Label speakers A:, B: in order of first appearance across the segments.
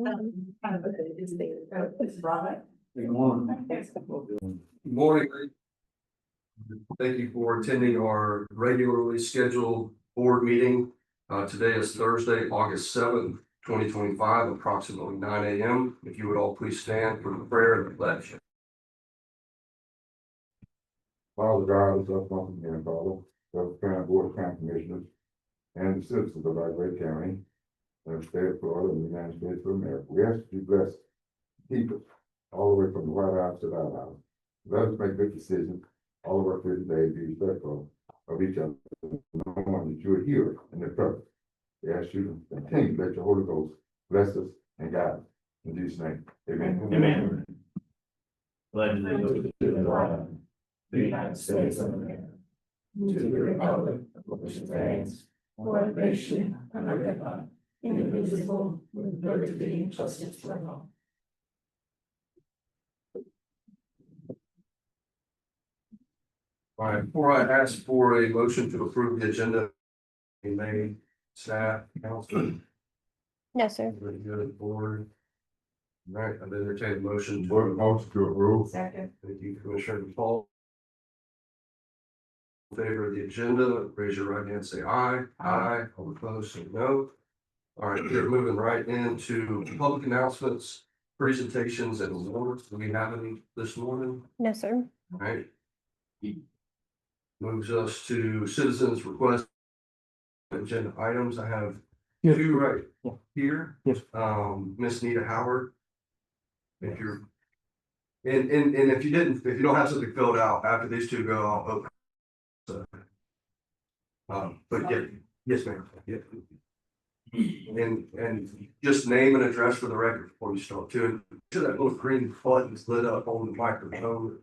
A: Good morning. Good morning. Thank you for attending our regularly scheduled board meeting. Today is Thursday, August 7th, 2025, approximately 9 a.m. If you would all please stand for the prayer and the pledge.
B: Father God, is up once again, Father, the County Board of County Commissioners and the citizens of our great county, the state of Florida and the United States of America. We ask that you bless people all the way from the White House to the White House. Let us make good decisions. All of our food today be respectful of each other, knowing that you are here in the purpose. We ask you to continue to let your Holy Ghost bless us and guide us. In Jesus' name, amen.
C: Amen. Pledge allegiance to the flag, the United States of America, to the republic for which it stands, one nation under God, indivisible, with liberty and justice for all.
A: All right, before I ask for a motion to approve the agenda, you may staff, council,
D: No, sir.
A: very good, board. All right, I've entertained a motion
B: Board motion to approve.
D: Second.
A: Thank you, Commissioner Paul. In favor of the agenda, raise your right hand, say aye. Aye. All opposed, say no. All right, we're moving right into public announcements, presentations, and awards. Do we have any this morning?
D: No, sir.
A: All right. Moves us to citizens' request agenda items. I have two right here.
C: Yes.
A: Miss Nita Howard. If you're, and if you don't have something filled out after these two go, I'll open. So, but yeah, yes, ma'am. Yeah. And just name and address for the record before you start too. And to that little green button is lit up on the microphone.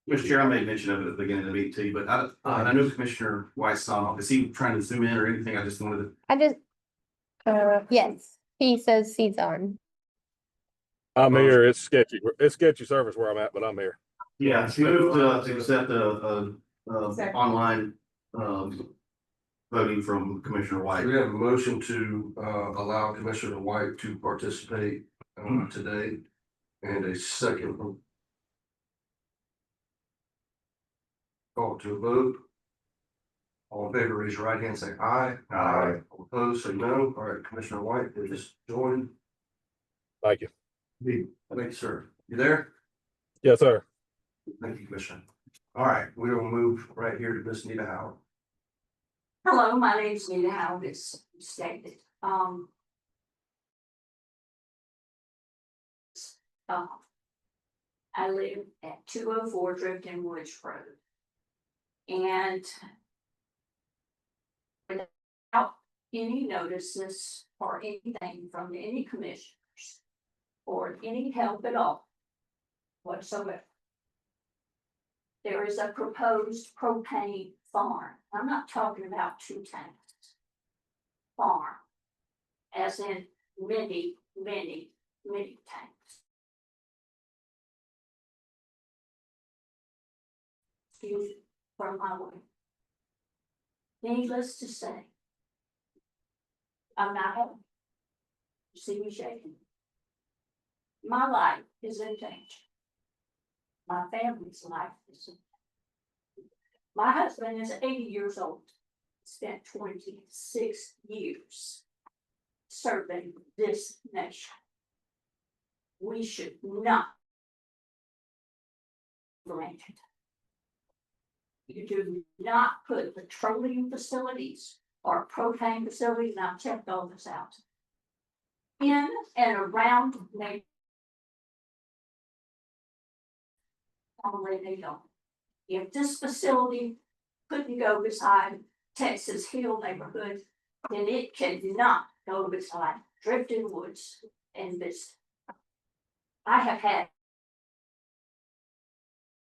E: Mr. Chair, I made mention of it at the beginning of the meeting too, but I know Commissioner Weiss saw, is he trying to zoom in or anything? I just wanted to.
D: Yes, he says he's on.
F: I'm here. It's sketchy. It's sketchy service where I'm at, but I'm here.
E: Yeah, move to accept the online voting from Commissioner White.
A: We have a motion to allow Commissioner White to participate today, and a second. Call to a vote. All in favor, raise your right hand, say aye.
B: Aye.
A: All opposed, say no. All right, Commissioner White, they just joined.
F: Thank you.
A: Thank you, sir. You there?
F: Yes, sir.
A: Thank you, Commissioner. All right, we will move right here to Miss Nita Howard.
G: Hello, my name is Nita Howard, it's stated. I live at 204 Drifton Woods Road. And without any notices or anything from any commissioners or any help at all whatsoever, there is a proposed propane farm. I'm not talking about 2 tanks. Farm, as in many tanks. Excuse me for my way. Needless to say, I'm not home. You see me shaking. My life is in danger. My family's life is in danger. My husband is 80 years old, spent 26 years serving this nation. We should not grant it. You do not put petroleum facilities or propane facilities, and I've checked all this out, in and around me. Only they don't. If this facility couldn't go beside Texas Hill neighborhood, then it cannot go beside Drifton Woods and Vista. I have had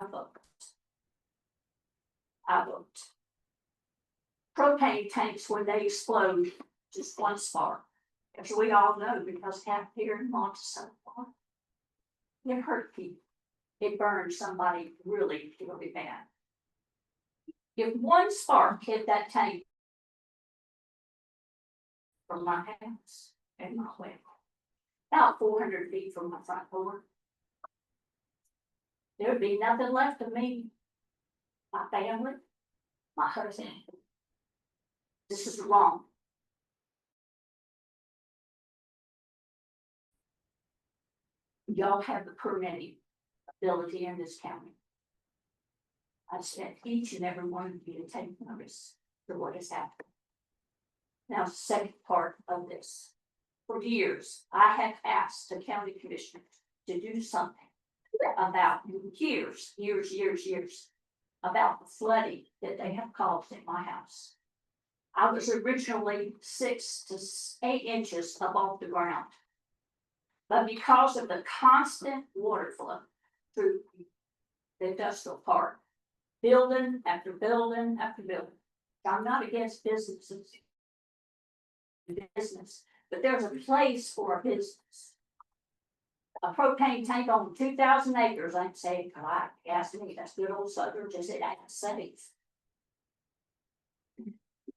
G: a vote. I vote. Propane tanks, when they explode, just one spark, as we all know, because half here in Monticello, it hurt people. It burned somebody really, really bad. If one spark hit that tank, from my house and my well. About 400 feet from my front door. There'd be nothing left of me, my family, my husband. This is wrong. Y'all have the permitting ability in this county. I expect each and every one of you to take notice of what has happened. Now, second part of this. For years, I have asked the county commissioner to do something about years, about the flooding that they have caused in my house. I was originally 6 to 8 inches above the ground. But because of the constant water flow through the industrial park, building after building after building. I'm not against businesses. But there's a place for a business. A propane tank on 2,000 acres, I'd say, God, ask me, that's good old Southern, just it ain't safe.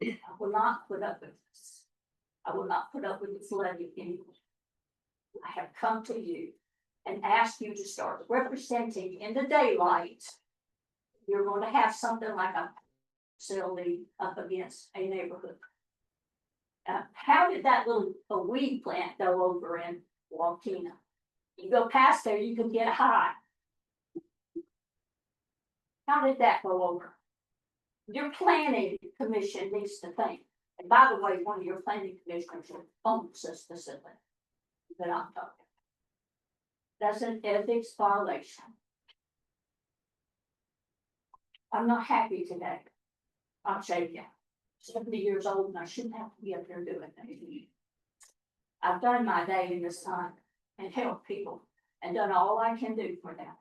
G: I will not put up with this. I will not put up with the flooding anymore. I have come to you and asked you to start representing in the daylight. You're going to have something like a facility up against a neighborhood. How did that little weed plant go over in Waukeena? You go past there, you can get high. How did that go over? Your planning commission needs to think. And by the way, one of your planning commissioners owns this facility that I'm talking. That's an ethics violation. I'm not happy today. I'll say you. 70 years old and I shouldn't have to be up there doing anything. I've done my day in this time and helped people and done all I can do for them.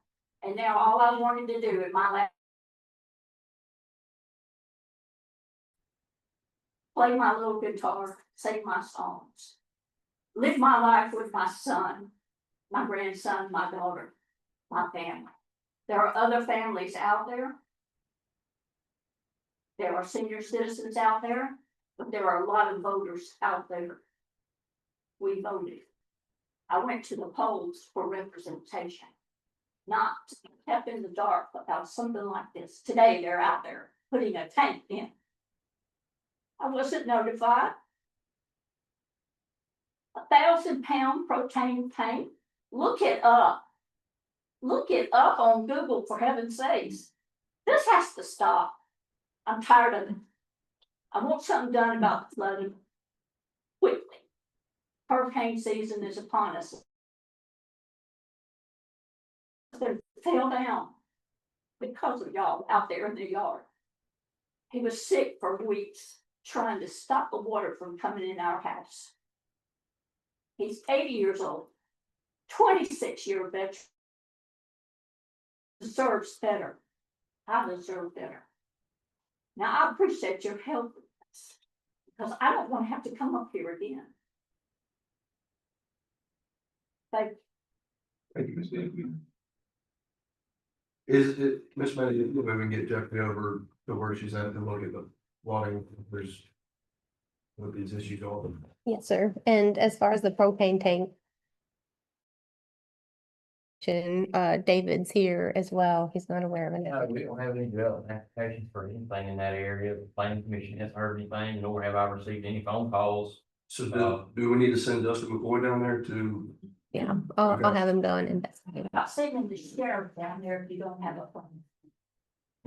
G: And now all I wanted to do in my life, play my little guitar, sing my songs, live my life with my son, my grandson, my daughter, my family. There are other families out there. There are senior citizens out there, but there are a lot of voters out there. We voted. I went to the polls for representation, not kept in the dark about something like this. Today they're out there putting a tank in. I wasn't notified. 1,000-pound propane tank. Look it up. Look it up on Google, for heaven's sakes. This has to stop. I'm tired of it. I want something done about the flooding quickly. Hurricane season is upon us. They fell down because of y'all out there in the yard. He was sick for weeks trying to stop the water from coming in our house. He's 80 years old, 26-year veteran. Deserves better. I deserve better. Now, I appreciate your help with this because I don't want to have to come up here again. Thank you.
A: Thank you, Ms. Nikki. Is it, Ms. Manny, if we can get Jeffrey over to where she's at and look at the water, there's what these issues are.
D: Yes, sir. And as far as the propane tank, David's here as well. He's not aware of it.
C: No, we don't have any development applications for anything in that area. The planning commission hasn't heard anything, nor have I received any phone calls.
A: So do we need to send Justin McCoy down there to?
D: Yeah, I'll have him go and investigate.
G: About sending the sheriff down there if you don't have a phone.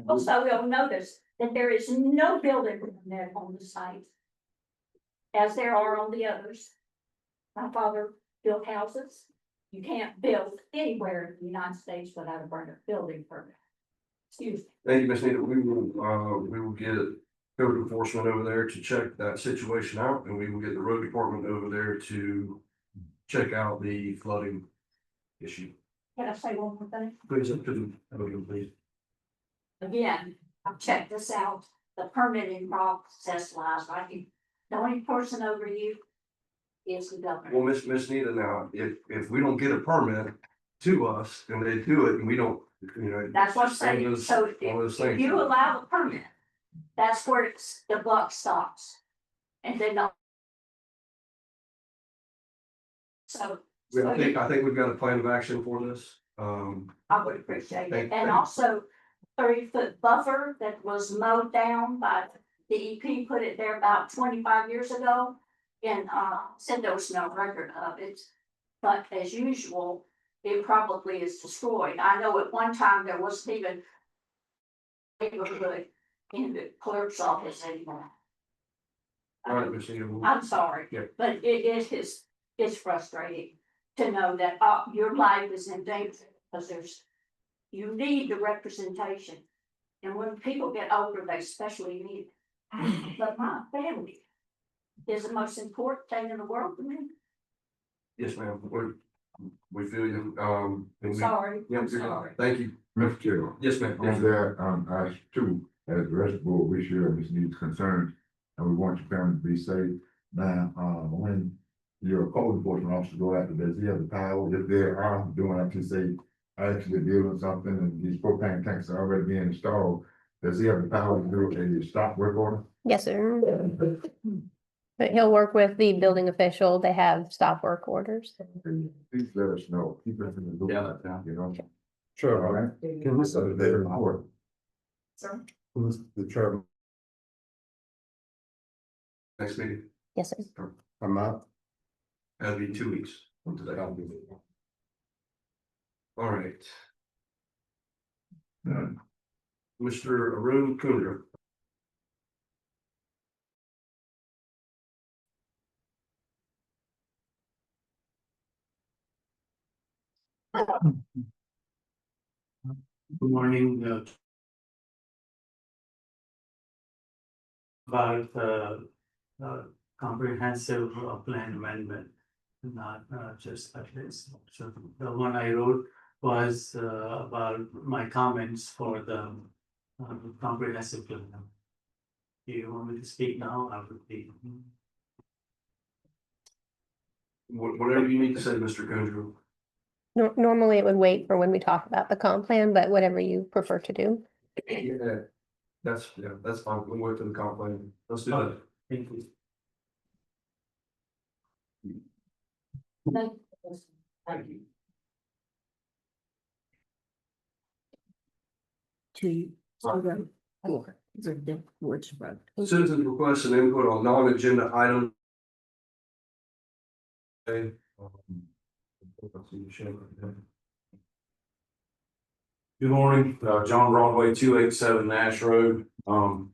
G: Also, you'll notice that there is no building permit on the site, as there are on the others. My father built houses. You can't build anywhere in the United States without a building permit. Excuse me.
A: Thank you, Ms. Nita. We will get code enforcement over there to check that situation out, and we will get the road department over there to check out the flooding issue.
G: Can I say one more thing?
A: Please, up to the podium, please.
G: Again, I've checked this out. The permitting process lies right here. The only person over you is the governor.
A: Well, Miss Nita, now, if we don't get a permit to us and they do it and we don't, you know.
G: That's what I'm saying.
A: All those-
G: So
A: all those
G: if
A: things.
G: you allow the permit, that's where the buck stops. And then the So
A: I think we've got a plan of action for this.
G: I would appreciate
A: Thank-
G: it.
A: thank
G: And
A: you.
G: also 30-foot buffer that was mowed down by DEP, put it there about 25 years ago. And said there was no record of it. But as usual, it probably is destroyed. I know at one time there wasn't even neighborhood in the clerk's office anymore.
A: All right, Ms. Ingram.
G: I'm sorry,
A: Yeah.
G: but it's frustrating to know that your life is in danger because you need the representation. And when people get older, they especially need it. But my family is the most important thing in the world to me.
A: Yes, ma'am. We feel you. And we-
G: Sorry,
A: Yeah,
G: I'm
A: you're
G: sorry.
A: fine. Thank you.
B: Mr. Chair,
A: Yes, ma'am.
B: on that, I too, as the rest of the board, we share Ms. Need's concerns, and we want your family to be safe. Now, when your code enforcement officer go out there, does he have the power, if they are doing, like you say, actually building something and these propane tanks are already being installed, does he have the power to do a stop work order?
D: Yes, sir. But he'll work with the building official. They have stop work orders.
B: Please let us know, keep us in the loop.
E: Yeah, yeah.
B: You know, all
F: Sure.
B: right?
F: Can you
B: So that they report.
G: Sir?
F: Who's the chairman?
A: Next meeting,
D: Yes, sir.
F: I'm not.
A: that'll be 2 weeks from today. All right. Mr. Arun Kundra.
H: Good morning. About comprehensive plan amendment, not just like this. So the one I wrote was about my comments for the comprehensive plan. Do you want me to speak now? I would be.
A: Whatever you need to say, Mr. Kundra.
D: Normally it would wait for when we talk about the comp plan, but whatever you prefer to do.
A: Yeah, that's fine. We'll wait for the comp plan. Let's do that.
H: Thank you.
A: Thank you. Citizens request an input on non-agenda items. Okay.
I: Good morning, John Broadway, 287 Nash Road. Something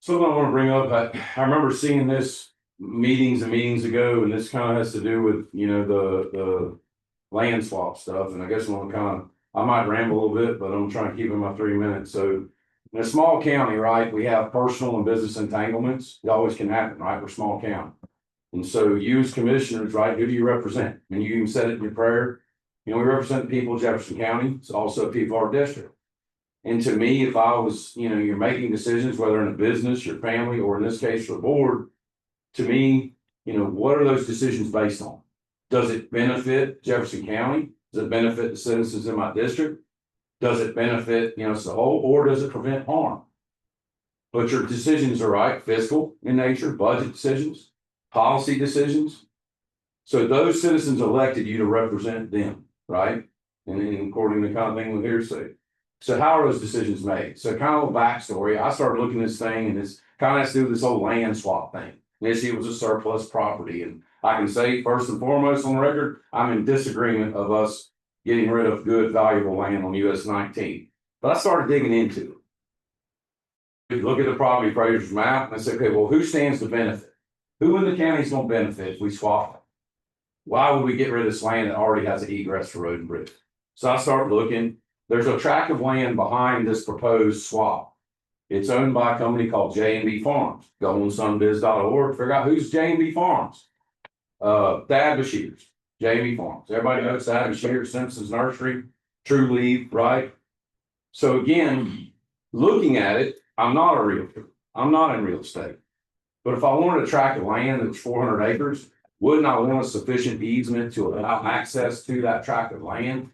I: I want to bring up, I remember seeing this meetings and meetings ago, and this kind of has to do with, the land swap stuff, and I guess I'm gonna I might ramble a little bit, but I'm trying to keep in my 3 minutes. So in a small county, right, we have personal and business entanglements. It always can happen, right? We're a small county. And so you as commissioners, right, who do you represent? And you even said it in your prayer. We represent the people of Jefferson County. It's also people of our district. And to me, if I was, you're making decisions, whether in a business, your family, or in this case, the board, to me, what are those decisions based on? Does it benefit Jefferson County? Does it benefit the citizens in my district? Does it benefit, as a whole, or does it prevent harm? But your decisions are right, fiscal in nature, budget decisions, policy decisions. So those citizens elected you to represent them, right? And according to the kind of thing with hearsay. So how are those decisions made? So kind of a backstory, I started looking at this thing, and it's kind of has to do with this whole land swap thing. Initially, it was a surplus property, and I can say first and foremost on the record, I'm in disagreement of us getting rid of good, valuable land on US 19. But I started digging into it. If you look at the property appraiser's map, and I said, okay, well, who stands to benefit? Who in the county is going to benefit if we swap it? Why would we get rid of this land that already has an egress for road and bridge? So I started looking. There's a tract of land behind this proposed swap. It's owned by a company called J&B Farms. Go on sunbiz.org, figure out who's J&B Farms. Thad Bashir's, J&B Farms. Everybody knows Thad Bashir, Simpson's Nursery, True Leaf, right? So again, looking at it, I'm not a realtor. I'm not in real estate. But if I wanted a tract of land that's 400 acres, wouldn't I want a sufficient easement to allow access to that tract of land?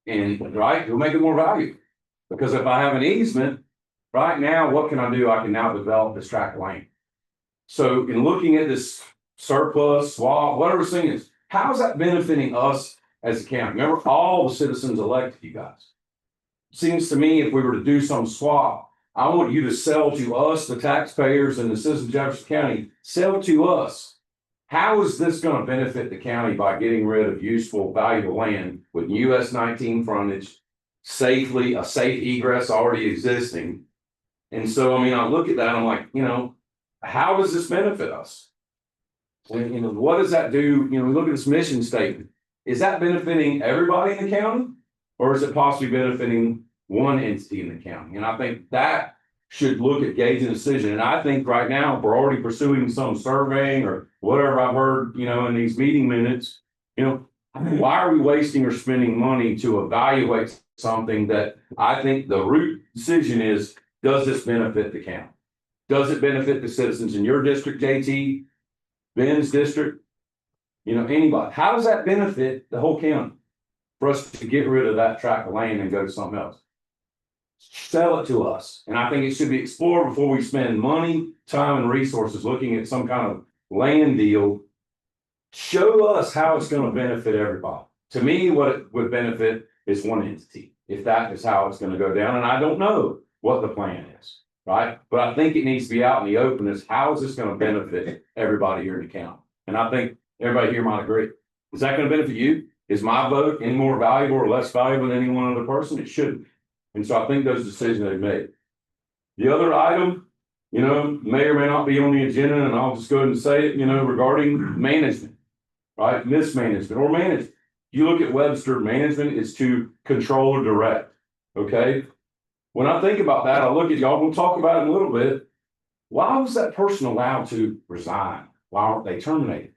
I: And right, it'll make it more valuable. Because if I have an easement, right now, what can I do? I can now develop this tract of land. So in looking at this surplus, swap, whatever thing is, How is that benefiting us as a county? Remember, all the citizens elected you guys. Seems to me if we were to do some swap, I want you to sell to us, the taxpayers and the citizens of Jefferson County, sell to us. How is this gonna benefit the county by getting rid of useful, valuable land with US 19 frontage, safely, a safe egress already existing? And so, I mean, I look at that, I'm like, how does this benefit us? And, what does that do? We look at this mission statement. Is that benefiting everybody in the county? Or is it possibly benefiting one entity in the county? And I think that should look at gauging a decision. And I think right now, if we're already pursuing some surveying or whatever I've heard, in these meeting minutes, why are we wasting or spending money to evaluate something that I think the root decision is, does this benefit the county? Does it benefit the citizens in your district, JT, Ben's district? Anybody? How does that benefit the whole county? For us to get rid of that tract of land and go to something else. Sell it to us. And I think it should be explored before we spend money, time, and resources looking at some kind of land deal. Show us how it's going to benefit everybody. To me, what it would benefit is one entity, if that is how it's going to go down. And I don't know what the plan is, right? But I think it needs to be out in the open as how is this going to benefit everybody here in the county? And I think everybody here might agree. Is that going to benefit you? Is my vote any more valuable or less valuable than any one other person? It shouldn't. And so I think those decisions they've made. The other item, may or may not be on the agenda, and I'll just go ahead and say it, regarding management, right? Mismanagement or management. You look at Webster, management is to control or direct. Okay. When I think about that, I look at y'all, we'll talk about it in a little bit. Why was that person allowed to resign? Why aren't they terminated?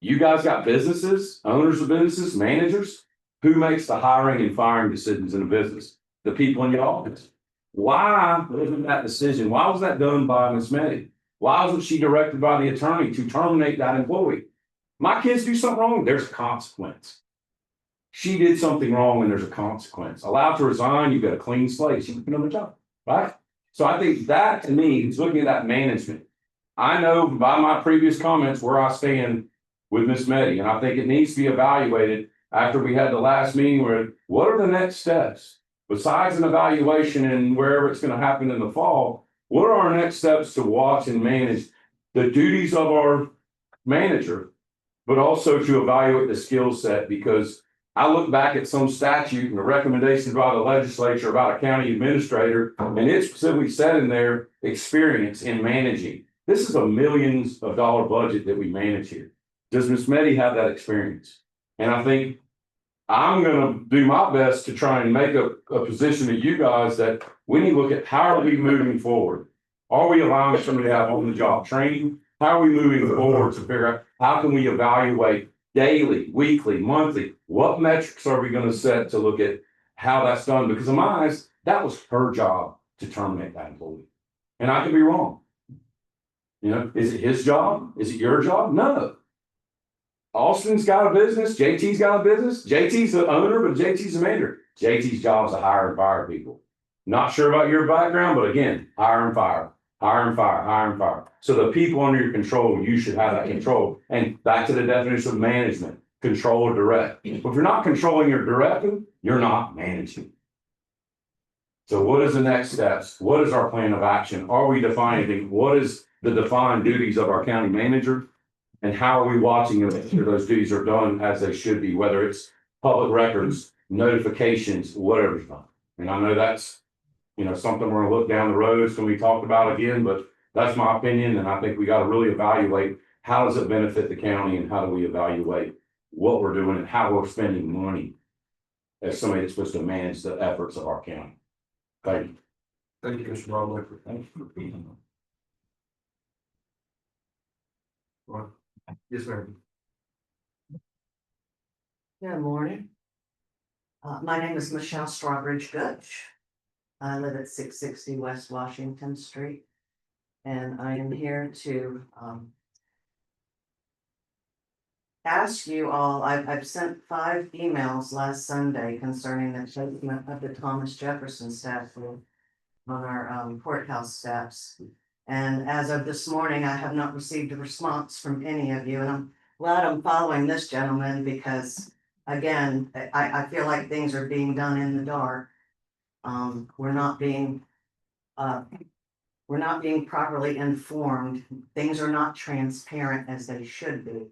I: You guys got businesses, owners of businesses, managers. Who makes the hiring and firing decisions in a business? The people in your office. Why wasn't that decision? Why was that done by Ms. Meddy? Why wasn't she directed by the attorney to terminate that employee? My kids do something wrong, there's a consequence. She did something wrong and there's a consequence. Allowed to resign, you got a clean slate, she can another job, right? So I think that to me is looking at that management. I know by my previous comments where I stand with Ms. Meddy, and I think it needs to be evaluated after we had the last meeting where what are the next steps? Besides an evaluation and wherever it's going to happen in the fall, what are our next steps to watch and manage the duties of our manager, but also to evaluate the skill set? Because I look back at some statute and the recommendations by the legislature about a county administrator, and it specifically said in there experience in managing. This is a millions of dollar budget that we manage here. Does Ms. Meddy have that experience? And I think I'm going to do my best to try and make a position to you guys that we need to look at how are we moving forward? Are we allowing somebody to have on the job training? How are we moving forward to figure out how can we evaluate daily, weekly, monthly? What metrics are we going to set to look at how that's done? Because in my eyes, that was her job to terminate that employee. And I could be wrong. Is it his job? Is it your job? No. Austin's got a business. JT's got a business. JT's the owner, but JT's the manager. JT's job is to hire and fire people. Not sure about your background, but again, hire and fire, hire and fire, hire and fire. So the people under your control, you should have that control. And back to the definition of management, control or direct. If you're not controlling or directing, you're not managing. So what is the next steps? What is our plan of action? Are we defining what is the defined duties of our county manager? And how are we watching and making sure those duties are done as they should be, whether it's public records, notifications, whatever's done. And I know that's, something we're gonna look down the road, it's gonna be talked about again, but that's my opinion. And I think we got to really evaluate how does it benefit the county and how do we evaluate what we're doing and how we're spending money as somebody that's supposed to manage the efforts of our county. Thank you.
A: Thank you, Mr. Bromley.
I: Thank you for being
A: Well, yes, ma'am.
J: Good morning. My name is Michelle Strawbridge Gutch. I live at 660 West Washington Street. And I am here to ask you all, I've sent 5 emails last Sunday concerning the placement of the Thomas Jefferson statue on our courthouse steps. And as of this morning, I have not received a response from any of you, and glad I'm following this gentleman because, again, I feel like things are being done in the dark. We're not being, we're not being properly informed. Things are not transparent as they should be.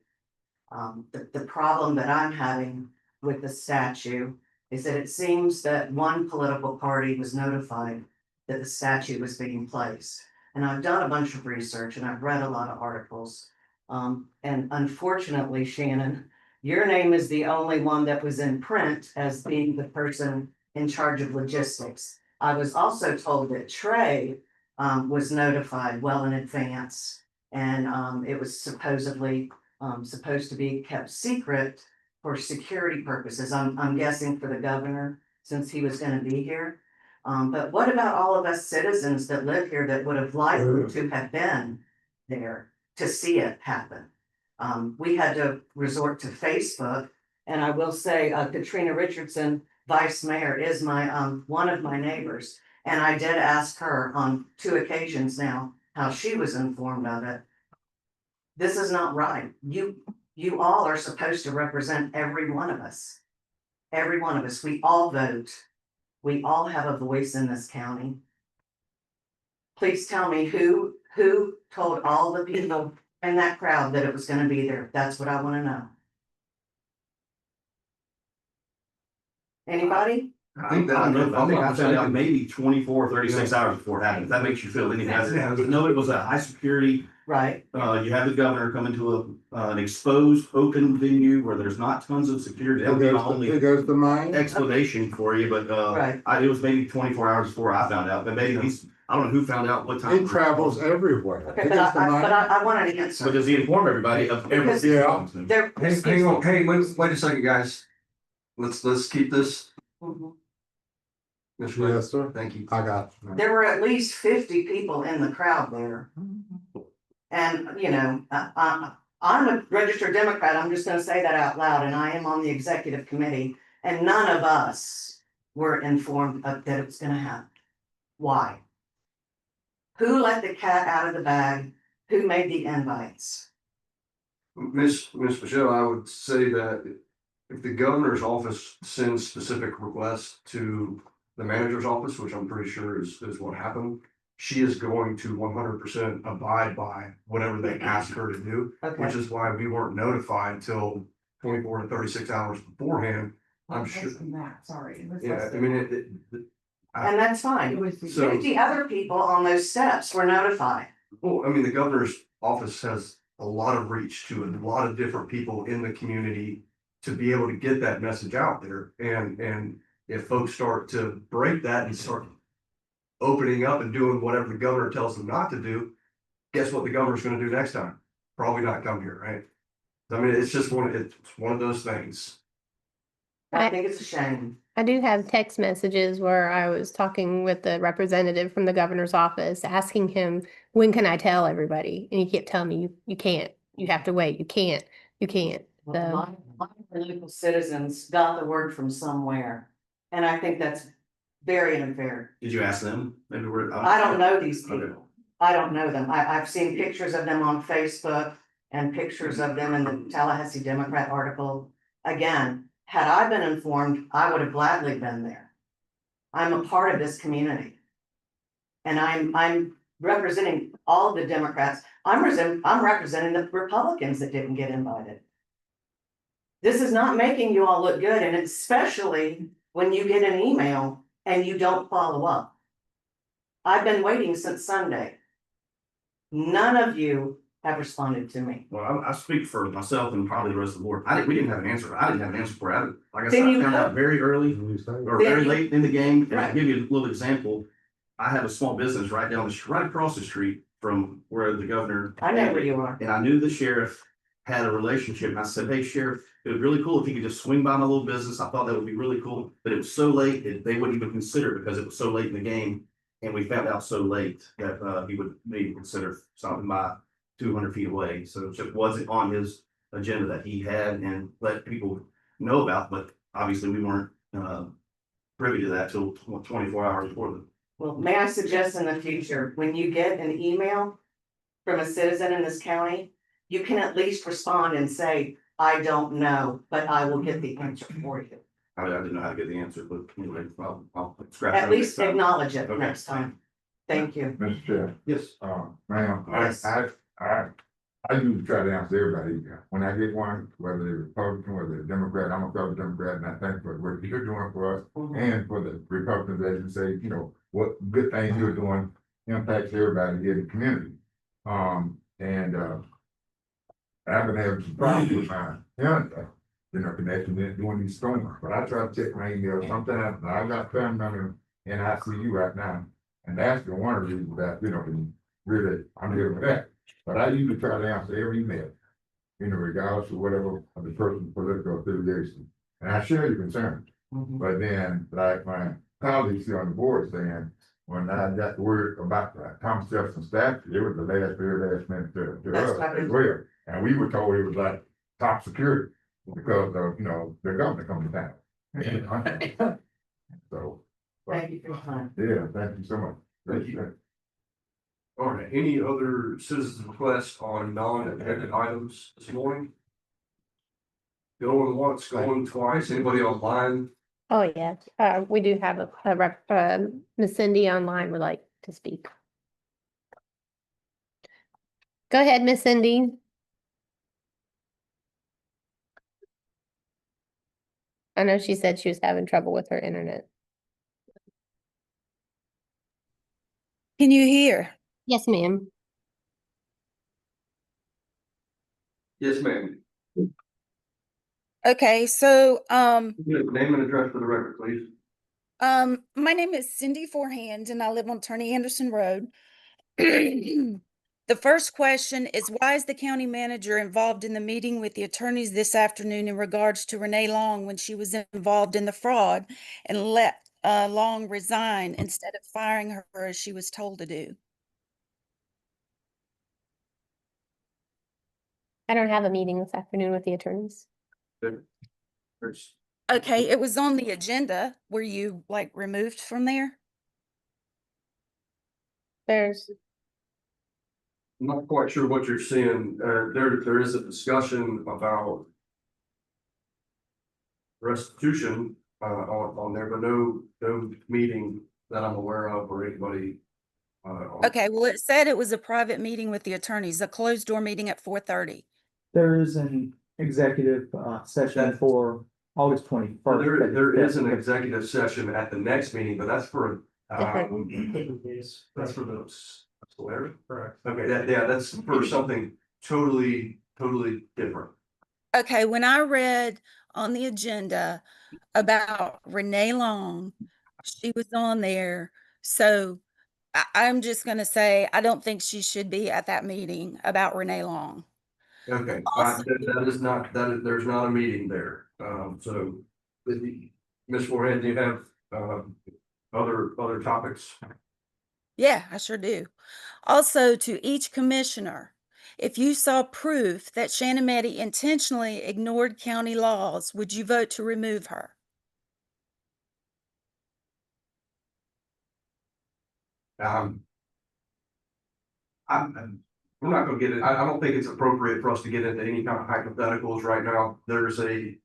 J: The problem that I'm having with the statue is that it seems that one political party was notified that the statue was being placed. And I've done a bunch of research and I've read a lot of articles. And unfortunately, Shannon, your name is the only one that was in print as being the person in charge of logistics. I was also told that Trey was notified well in advance. And it was supposedly supposed to be kept secret for security purposes. I'm guessing for the governor, since he was gonna be here. But what about all of us citizens that live here that would have liked to have been there to see it happen? We had to resort to Facebook, and I will say, Katrina Richardson, vice mayor, is my, one of my neighbors. And I did ask her on 2 occasions now how she was informed of it. This is not right. You all are supposed to represent every one of us. Every one of us. We all vote. We all have a voice in this county. Please tell me who told all the people in that crowd that it was gonna be there. That's what I wanna know. Anybody?
E: I think that, I think I found out maybe 24, 36 hours before it happened. If that makes you feel any better. No, it was a high security.
J: Right,
E: You have the governor come into an exposed, open venue where there's not tons of security. That would be my only
B: goes the mine.
E: explanation for you, but,
J: Right.
E: it was maybe 24 hours before I found out, but maybe I don't know who found out what time.
B: It travels everywhere.
J: okay, but I want an answer.
E: But does he inform everybody of everything?
B: Yeah.
J: There.
A: Hang on, hey, wait a second, guys. Let's keep this.
J: Mhm.
A: Mr. Mayor,
B: Yes, sir.
A: thank you.
B: I got you.
J: There were at least 50 people in the crowd there. And, you know, I'm a registered Democrat, I'm just gonna say that out loud, and I am on the executive committee, and none of us were informed of that it was gonna happen. Why? Who let the cat out of the bag? Who made the invites?
A: Miss Michelle, I would say that if the governor's office sends specific requests to the manager's office, which I'm pretty sure is what happened, she is going to 100% abide by whatever they ask her to do, which
J: Okay,
A: is why we weren't notified till 24 to 36 hours beforehand. I'm sure.
C: Sorry.
A: Yeah, I mean,
J: and that's fine.
A: So-
J: 50 other people on those steps were notified.
A: well, I mean, the governor's office has a lot of reach to a lot of different people in the community to be able to get that message out there. And if folks start to break that and start opening up and doing whatever the governor tells them not to do, guess what the governor's gonna do next time? Probably not come here, right? I mean, it's just it's one of those things.
J: I think it's a shame.
D: I do have text messages where I was talking with the representative from the governor's office, asking him, when can I tell everybody? And he kept telling me, you can't, you have to wait, you can't.
J: Well, a lot of our local citizens got the word from somewhere, and I think that's very unfair.
E: Did you ask them? Maybe
J: I don't know these
E: Okay.
J: people. I don't know them. I've seen pictures of them on Facebook and pictures of them in the Tallahassee Democrat article. Again, had I been informed, I would have gladly been there. I'm a part of this community. And I'm representing all the Democrats. I'm representing the Republicans that didn't get invited. This is not making you all look good, and especially when you get an email and you don't follow up. I've been waiting since Sunday. None of you have responded to me.
E: Well, I speak for myself and probably the rest of the board. We didn't have an answer. I didn't have an answer for it. Like I said,
J: Then
E: I
J: you
E: found out
J: could-
E: very early or very late in the game. And I'll
J: Right.
E: give you a little example. I have a small business right across the street from where the governor.
J: I know where you are.
E: And I knew the sheriff had a relationship. And I said, hey, sheriff, it would be really cool if you could just swing by my little business. I thought that would be really cool, but it was so late, they wouldn't even consider it because it was so late in the game. And we found out so late that he would maybe consider stopping by 200 feet away. So it just wasn't on his agenda that he had and let people know about, but obviously we weren't privy to that till 24 hours before the.
J: Well, may I suggest in the future, when you get an email from a citizen in this county, you can at least respond and say, I don't know, but I will get the answer for you.
E: I didn't know how to get the answer, but anyway, I'll scratch.
J: At
E: that
J: least
E: next time.
J: acknowledge it
E: Okay.
J: next time. Thank you.
B: Mr. Chair,
E: Yes.
B: ma'am,
J: Yes.
B: I usually try to answer everybody. When I get one, whether they're Republican, whether they're Democrat, I'm a fellow Democrat, and I thank for what you're doing for us. And for the Republicans, as you say, you know, what good things you're doing impacts everybody here in the community. I've been having some problems with my internet, you know, connection in doing these storms, but I try to check my email sometimes, and I got family member in ICU right now. And that's the one of the reasons that, you know, really, I'm here with that. But I usually try to answer every email, you know, regardless of whatever of the person's political affiliation. And I share your concerns. But then, like my colleagues here on the board saying, when I got the word about Thomas Jefferson statue, it was the very last minute to
J: That's
B: us
J: right.
B: as well. And we were told it was like top security because of, you know, the governor coming down. So,
J: Thank you for your time.
B: yeah, thank you so much.
A: Thank you. All right, any other citizens requests on non-agenda items this morning? Going once, going twice, anybody online?
D: Oh, yeah, we do have Miss Cindy online would like to speak. Go ahead, Miss Cindy. I know she said she was having trouble with her internet.
K: Can you hear?
D: Yes, ma'am.
A: Yes, ma'am.
K: Okay, so
A: Name and address for the record, please.
K: my name is Cindy Forehand and I live on Turney Anderson Road. The first question is, why is the county manager involved in the meeting with the attorneys this afternoon in regards to Renee Long when she was involved in the fraud and let Long resign instead of firing her as she was told to do?
D: I don't have a meeting this afternoon with the attorneys.
A: There's,
K: Okay, it was on the agenda. Were you like removed from there?
D: There's,
A: I'm not quite sure what you're seeing. There is a discussion about restitution on there, but no meeting that I'm aware of or anybody.
K: Okay, well, it said it was a private meeting with the attorneys, a closed door meeting at 4:30.
L: There is an executive session for August 21st.
A: There is an executive session at the next meeting, but that's for that's for those. Correct. Okay, that's for something totally different.
K: Okay, when I read on the agenda about Renee Long, she was on there. So I'm just gonna say, I don't think she should be at that meeting about Renee Long.
A: Okay,
K: Also-
A: that is not, there's not a meeting there. So, Ms. Moran, do you have, other topics?
K: Yeah, I sure do. Also, to each commissioner, if you saw proof that Shannon Meddy intentionally ignored county laws, would you vote to remove her?
A: We're not gonna get it, I don't think it's appropriate for us to get into any kind of hypotheticals right now. There's a,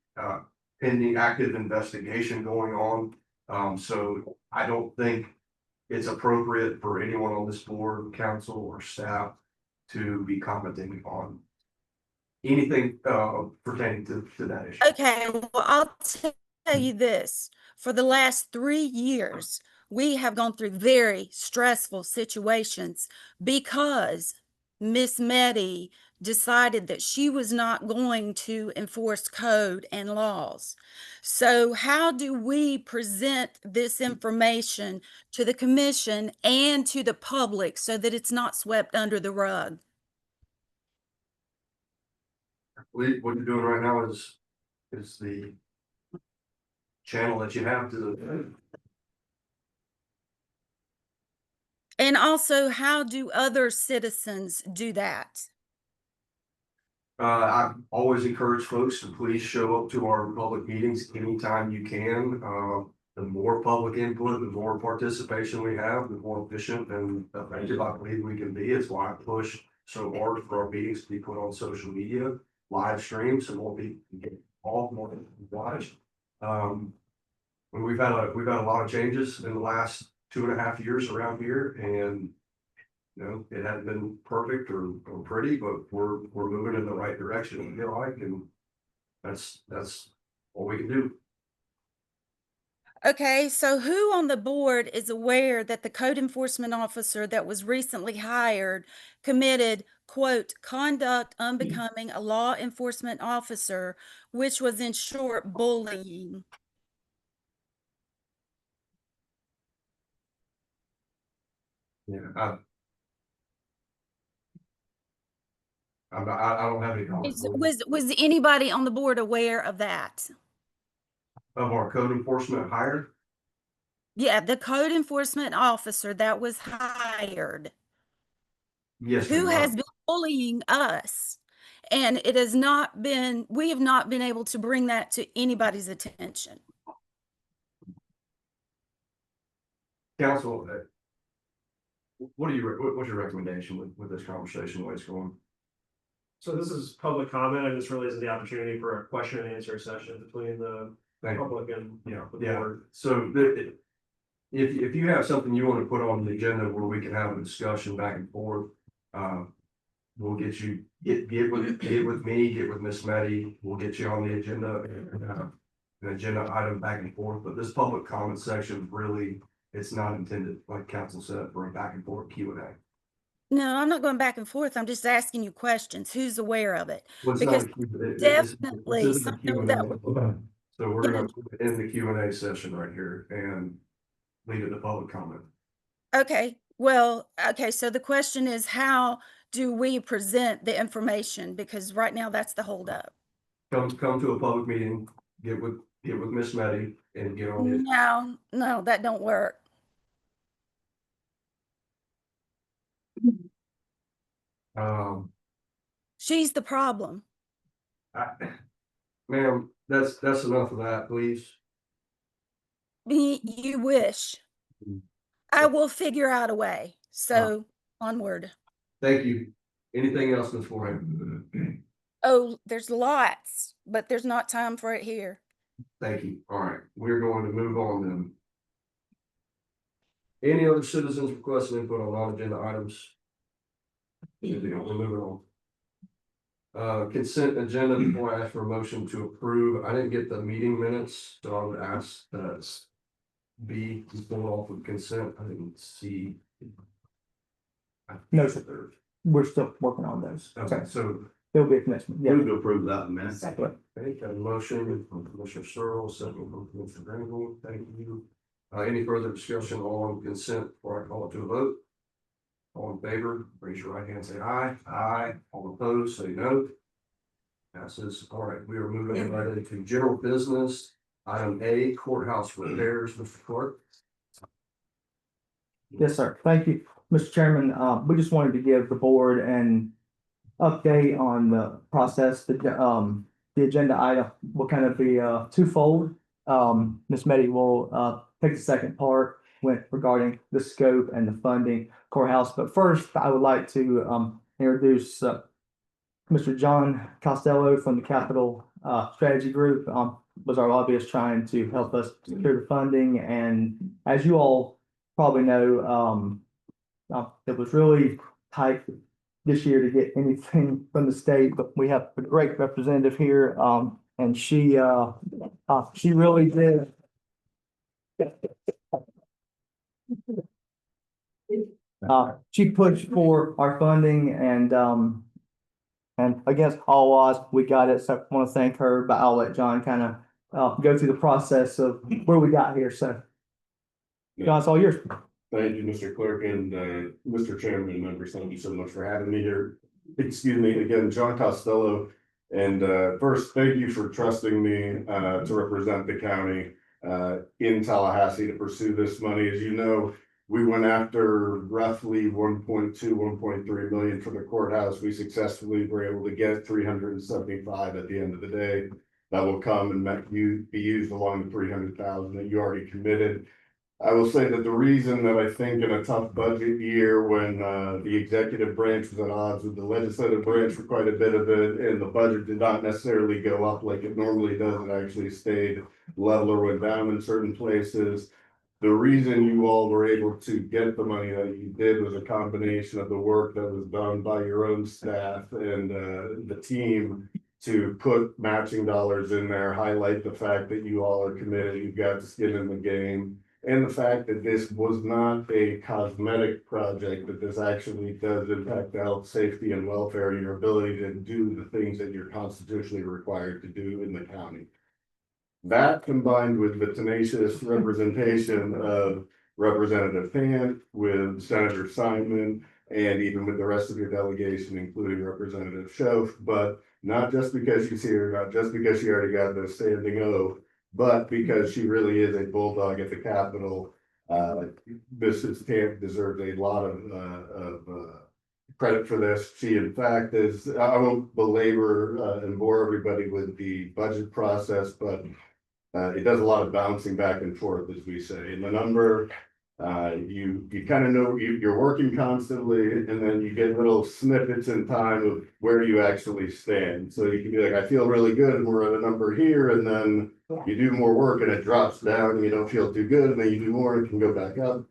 A: pending active investigation going on. So I don't think it's appropriate for anyone on this board, council, or staff to be commenting on anything, pertaining to that issue.
K: Okay, well, I'll tell you this. For the last 3 years, we have gone through very stressful situations because Miss Meddy decided that she was not going to enforce code and laws. So how do we present this information to the commission and to the public so that it's not swept under the rug?
A: What you're doing right now is the channel that you have to the.
K: And also, how do other citizens do that?
A: I always encourage folks to please show up to our public meetings anytime you can. The more public input, the more participation we have, the more efficient and effective I believe we can be. It's why I push so hard for our meetings to be put on social media, live streams, so more people can get involved, more people can watch. We've had a lot of changes in the last 2.5 years around here, and you know, it hasn't been perfect or pretty, but we're moving in the right direction, I feel like, and that's all we can do.
K: Okay, so who on the board is aware that the code enforcement officer that was recently hired committed, quote, conduct unbecoming a law enforcement officer, which was in short bullying?
A: Yeah, I don't have any comments
K: Was anybody on the board aware of that?
A: of our code enforcement hire.
K: Yeah, the code enforcement officer that was hired,
A: Yes,
K: who
A: ma'am.
K: has been bullying us. And it has not been, we have not been able to bring that to anybody's attention.
A: Council, what's your recommendation with this conversation, the way it's going?
M: So this is public comment. I just realized the opportunity for a question and answer session between the
A: Thank you.
M: public and, the
A: Yeah,
M: board.
A: so if you have something you want to put on the agenda where we can have a discussion back and forth, we'll get with me, get with Miss Maddie, we'll get you on the agenda, an agenda item back and forth, but this public comment section really, it's not intended, like council said, for a back and forth Q&A.
K: No, I'm not going back and forth. I'm just asking you questions. Who's aware of it?
A: Well, it's
K: Because
A: not a Q- it- this
K: definitely
A: isn't a
K: something
A: Q&A.
K: that,
A: So we're gonna end the Q&A session right here and leave it to public comment.
K: okay, well, okay, so the question is, how do we present the information? Because right now that's the holdup.
A: Come to a public meeting, get with Miss Maddie and get on it.
K: No, that don't work. She's the problem.
A: Ma'am, that's enough of that, please.
K: You wish. I will figure out a way. So onward.
A: Thank you. Anything else, Ms. Forehand?
K: Oh, there's lots, but there's not time for it here.
A: Thank you. All right, we're going to move on then. Any other citizens requesting input on non-agenda items? We're moving on. Consent agenda, before I ask for a motion to approve, I didn't get the meeting minutes, so I would ask that B be pulled off with consent. I didn't see.
L: No, sir. We're still working on those.
A: Okay, so
L: There'll be a commitment. Yeah.
E: Move to approve that in a minute.
A: okay, got a motion from Commissioner Searle, second from Commissioner Granville. Thank you. Any further discussion on consent before I call it to a vote? All in favor, raise your right hand, say aye. Aye. All opposed, say no. Passes. All right, we are moving right into general business. Item A, courthouse repairs, Mr. Clark.
L: Yes, sir. Thank you, Mr. Chairman. We just wanted to give the board an update on the process. The agenda item will kind of be twofold. Ms. Meddy will take the second part regarding the scope and the funding courthouse. But first, I would like to introduce Mr. John Costello from the Capital Strategy Group. Was our lobbyist trying to help us secure the funding, and as you all probably know, it was really tight this year to get anything from the state, but we have a great representative here, and she really did. She pushed for our funding, and against all odds, we got it. So I want to thank her, but I'll let John kind of go through the process of where we got here. So, John, it's all yours.
I: Thank you, Mr. Clerk, and Mr. Chairman and members, thank you so much for having me here. Excuse me, again, John Costello. And first, thank you for trusting me to represent the county in Tallahassee to pursue this money. As you know, we went after roughly 1.2, 1.3 million for the courthouse. We successfully were able to get 375 at the end of the day. That will come and be used along the 300,000 that you already committed.
N: I will say that the reason that I think in a tough budget year when the executive branch was at odds with the legislative branch for quite a bit of it, and the budget did not necessarily go up like it normally does, it actually stayed level or went down in certain places. The reason you all were able to get the money that you did was a combination of the work that was done by your own staff and the team to put matching dollars in there, highlight the fact that you all are committed, you've got skin in the game. And the fact that this was not a cosmetic project, that this actually does impact the health, safety, and welfare, and your ability to do the things that you're constitutionally required to do in the county. That combined with the tenacious representation of Representative Pant, with Senator Simon, and even with the rest of your delegation, including Representative Schoaf, but not just because she's here, not just because she already got the standing O, but because she really is a bulldog at the Capitol. Mrs. Pant deserves a lot of credit for this. She in fact is, I won't belabor and bore everybody with the budget process, but it does a lot of bouncing back and forth, as we say. And the number, you kind of know you're working constantly, and then you get little snippets in time of where you actually stand. So you can be like, I feel really good, and we're at a number here, and then you do more work and it drops down, and you don't feel too good, and then you do more and it can go back up.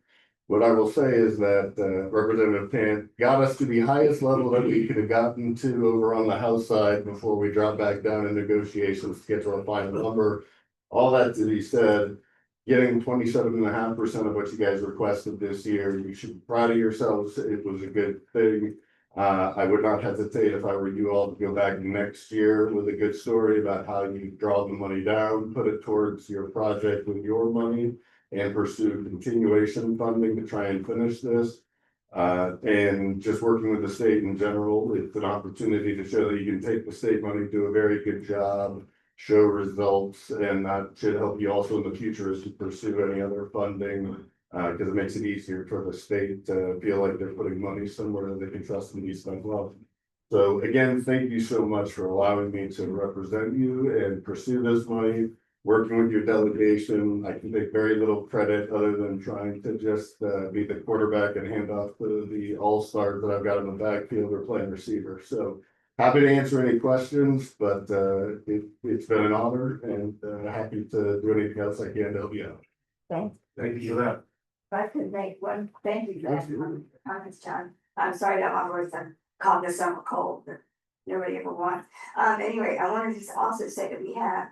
N: What I will say is that Representative Pant got us to the highest level that we could have gotten to over on the House side before we dropped back down in negotiations to get to our final number. All that to be said, getting 27.5% of what you guys requested this year, you should be proud of yourselves. It was a good thing. I would not hesitate if I were you all to go back next year with a good story about how you draw the money down, put it towards your project with your money, and pursue continuation funding to try and finish this. And just working with the state in general, it's an opportunity to show that you can take the state money, do a very good job, show results, and that should help you also in the future as to pursue any other funding, because it makes it easier for the state to feel like they're putting money somewhere that they can trust and be spent well. So again, thank you so much for allowing me to represent you and pursue this money. Working with your delegation, I can take very little credit other than trying to just be the quarterback and hand off to the all-stars that I've got in the backfield or playing receiver. So happy to answer any questions, but it's been an honor, and happy to do anything else I can to help you out.
G: Thanks.
N: Thank you for that.
G: If I could make one, thank you for that comments, John. I'm sorry that my voice, I'm caught this summer cold, but nobody ever wants. Anyway, I wanted to also say that we have,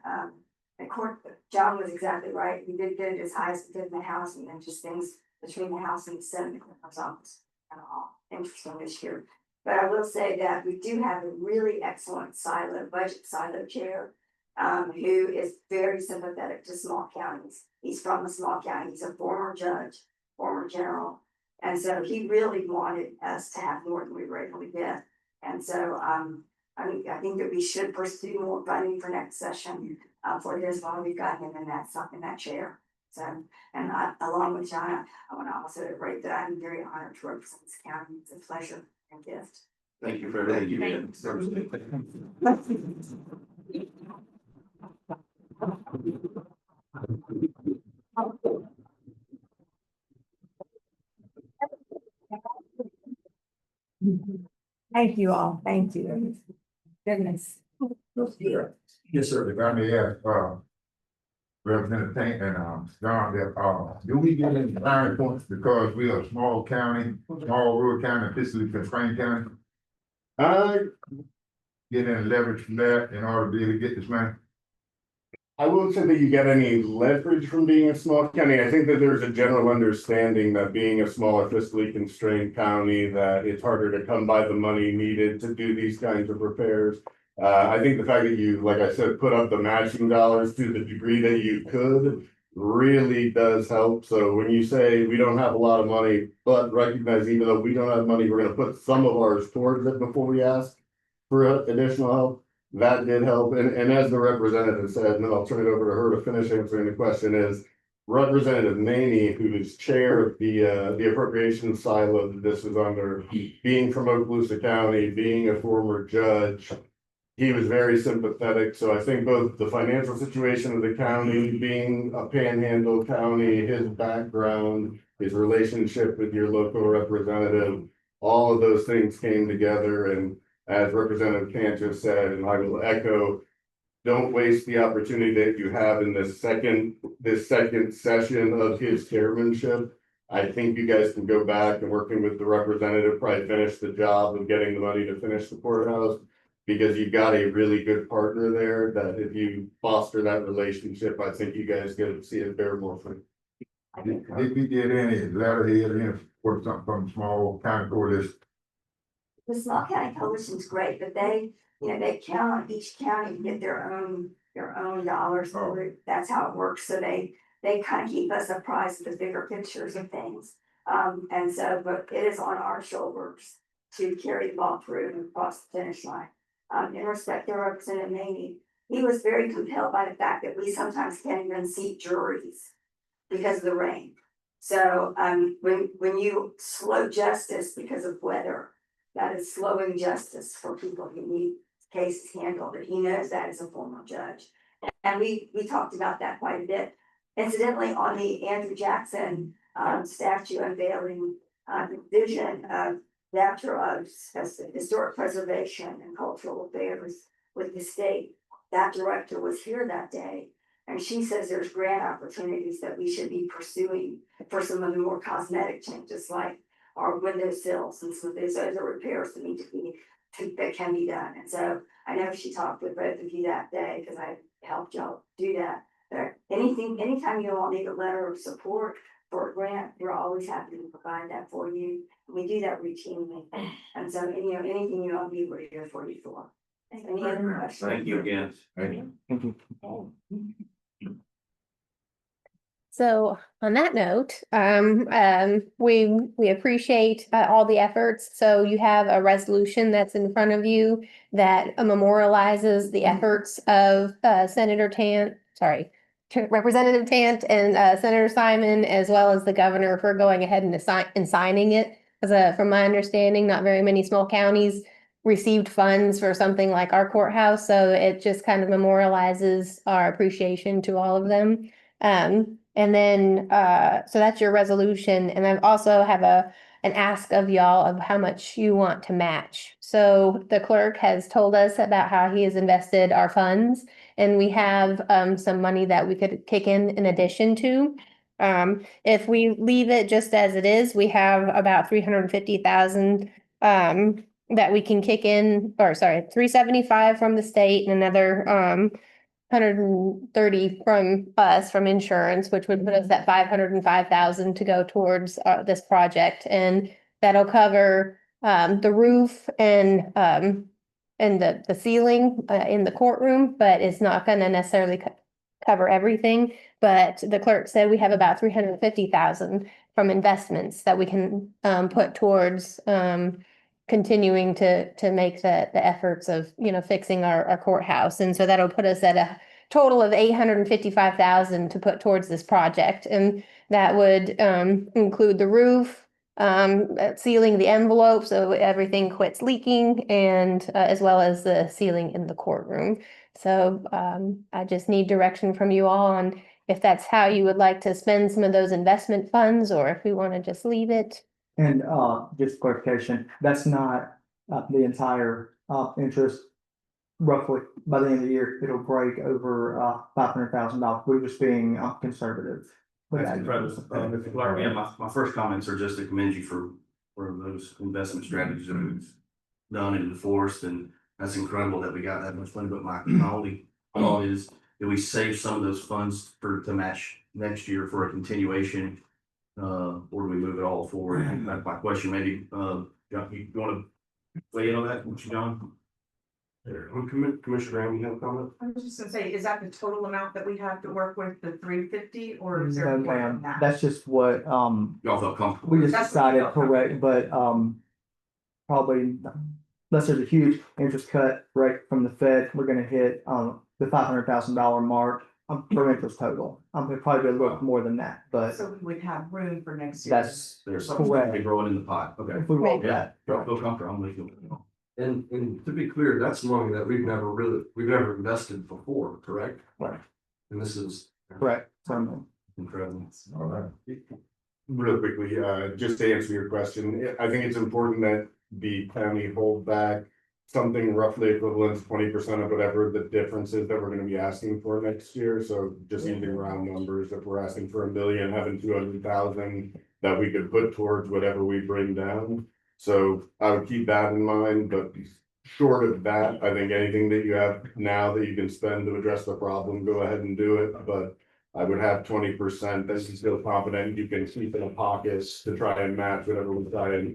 G: of course, John was exactly right. We did get it as high as we did in the House, and then just things between the House and the Senate was almost kind of all interesting this year. But I will say that we do have a really excellent budget silo chair, who is very sympathetic to small counties. He's from a small county. He's a former judge, former general. And so he really wanted us to have more than we were able to get. And so I think that we should pursue more funding for next session for his while we've got him in that chair. So, and along with John, I want to also rate that I'm very honored to represent this county. It's a pleasure and gift.
E: Thank you for everything you did.
G: Thank you all. Thank you. Goodness.
B: Yes, sir. If I may ask, Representative Payne and, John, that, do we get any line points because we are a small county, small rural county, fiscally constrained county? Get any leverage from that in order to be able to get this money?
N: I won't say that you get any leverage from being a small county. I think that there's a general understanding that being a smaller fiscally constrained county, that it's harder to come by the money needed to do these kinds of repairs. I think the fact that you, like I said, put up the matching dollars to the degree that you could really does help. So when you say we don't have a lot of money, but recognize even though we don't have money, we're going to put some of ours towards it before we ask for additional help. That did help. And as the representative said, and then I'll turn it over to her to finish answering the question, is Representative Maney, who is chair of the appropriations silo that this is under, being from Okaloosa County, being a former judge, he was very sympathetic, so I think both the financial situation of the county, being a panhandle county, his background, his relationship with your local representative, all of those things came together, and as Representative Cantor said, and I will echo, don't waste the opportunity that you have in this second session of his chairmanship. I think you guys can go back and working with the representative, probably finish the job of getting the money to finish the courthouse. Because you've got a really good partner there that if you foster that relationship, I think you guys get to see it bear more fruit.
B: Did we get any letterhead, any, or something from small county coalition?
G: The small county coalition's great, but they, you know, they count on each county to get their own dollars for it. That's how it works. So they kind of keep us apprised of the bigger pictures of things. And so, but it is on our shoulders to carry the ball through and cross the finish line. In respect to Representative Maney, he was very compelled by the fact that we sometimes can't even seat juries because of the rain. So when you slow justice because of weather, that is slowing justice for people who need cases handled, and he knows that as a former judge. And we talked about that quite a bit. Incidentally, on the Andrew Jackson statue unveiling, the vision of Director of Historic Preservation and Cultural Affairs with the state, that director was here that day. And she says there's grant opportunities that we should be pursuing for some of the more cosmetic changes, like our window sills and some of those other repairs that need to be, that can be done. And so I know she talked with both of you that day because I helped y'all do that. But anytime you all need a letter of support for a grant, we're always happy to provide that for you. We do that routinely. And so, you know, anything you all need, we're here for you for. Any other questions?
E: Thank you again.
B: Thank you.
D: So on that note, we appreciate all the efforts. So you have a resolution that's in front of you that memorializes the efforts of Representative Tant and Senator Simon, as well as the governor for going ahead and signing it. Because from my understanding, not very many small counties received funds for something like our courthouse. So it just kind of memorializes our appreciation to all of them. And then, so that's your resolution. And I also have an ask of y'all of how much you want to match. So the clerk has told us about how he has invested our funds, and we have some money that we could kick in addition to. If we leave it just as it is, we have about 350,000 that we can kick in, or sorry, 375 from the state and another 130 from us from insurance, which would put us at 505,000 to go towards this project, and that'll cover the roof and the ceiling in the courtroom, but it's not going to necessarily cover everything. But the clerk said we have about 350,000 from investments that we can put towards continuing to make the efforts of, you know, fixing our courthouse. And so that'll put us at a total of 855,000 to put towards this project. And that would include the roof, sealing the envelope so everything quits leaking, and as well as the ceiling in the courtroom. So I just need direction from you all on if that's how you would like to spend some of those investment funds, or if we want to just leave it.
L: And just clarification, that's not the entire interest. Roughly by the end of the year, it'll break over $500,000. We're just being conservative. with
E: That's
L: that.
E: incredible. Mr. Clark, yeah, my first comments are just to commend you for those investment strategies that we've done and enforced, and that's incredible that we got that much money. But my only thought is that we save some of those funds to match next year for a continuation, or do we move it all forward? That's my question. Maybe John, you want to weigh in on that, John?
A: Commissioner Graham, you have a comment?
O: I was just gonna say, is that the total amount that we have to work with, the 350, or is there
L: No,
O: more than
L: ma'am,
O: that?
L: that's just what
E: Y'all felt comfortable?
L: we just
O: That's what we
L: decided,
O: felt
L: correct, but probably unless there's a huge interest cut right from the Fed, we're gonna hit the $500,000 mark for interest total. I'm gonna probably be a little more than that, but
O: So we would have room for next year.
L: that's
E: There's something to be growing in the pot. Okay.
L: if we roll
E: Yeah,
L: that.
E: feel comfortable. I'm with you.
A: And to be clear, that's money that we've never invested before, correct?
L: Right.
A: And this is
L: Correct.
A: incredible.
B: All right.
N: Real quickly, just to answer your question, I think it's important that the county hold back something roughly equivalent to 20% of whatever the difference is that we're gonna be asking for next year. So just using round numbers, if we're asking for 1 million, having 200,000 that we could put towards whatever we bring down. So I would keep that in mind, but short of that, I think anything that you have now that you can spend to address the problem, go ahead and do it, but I would have 20% that you feel confident you can keep in a pocket to try and match whatever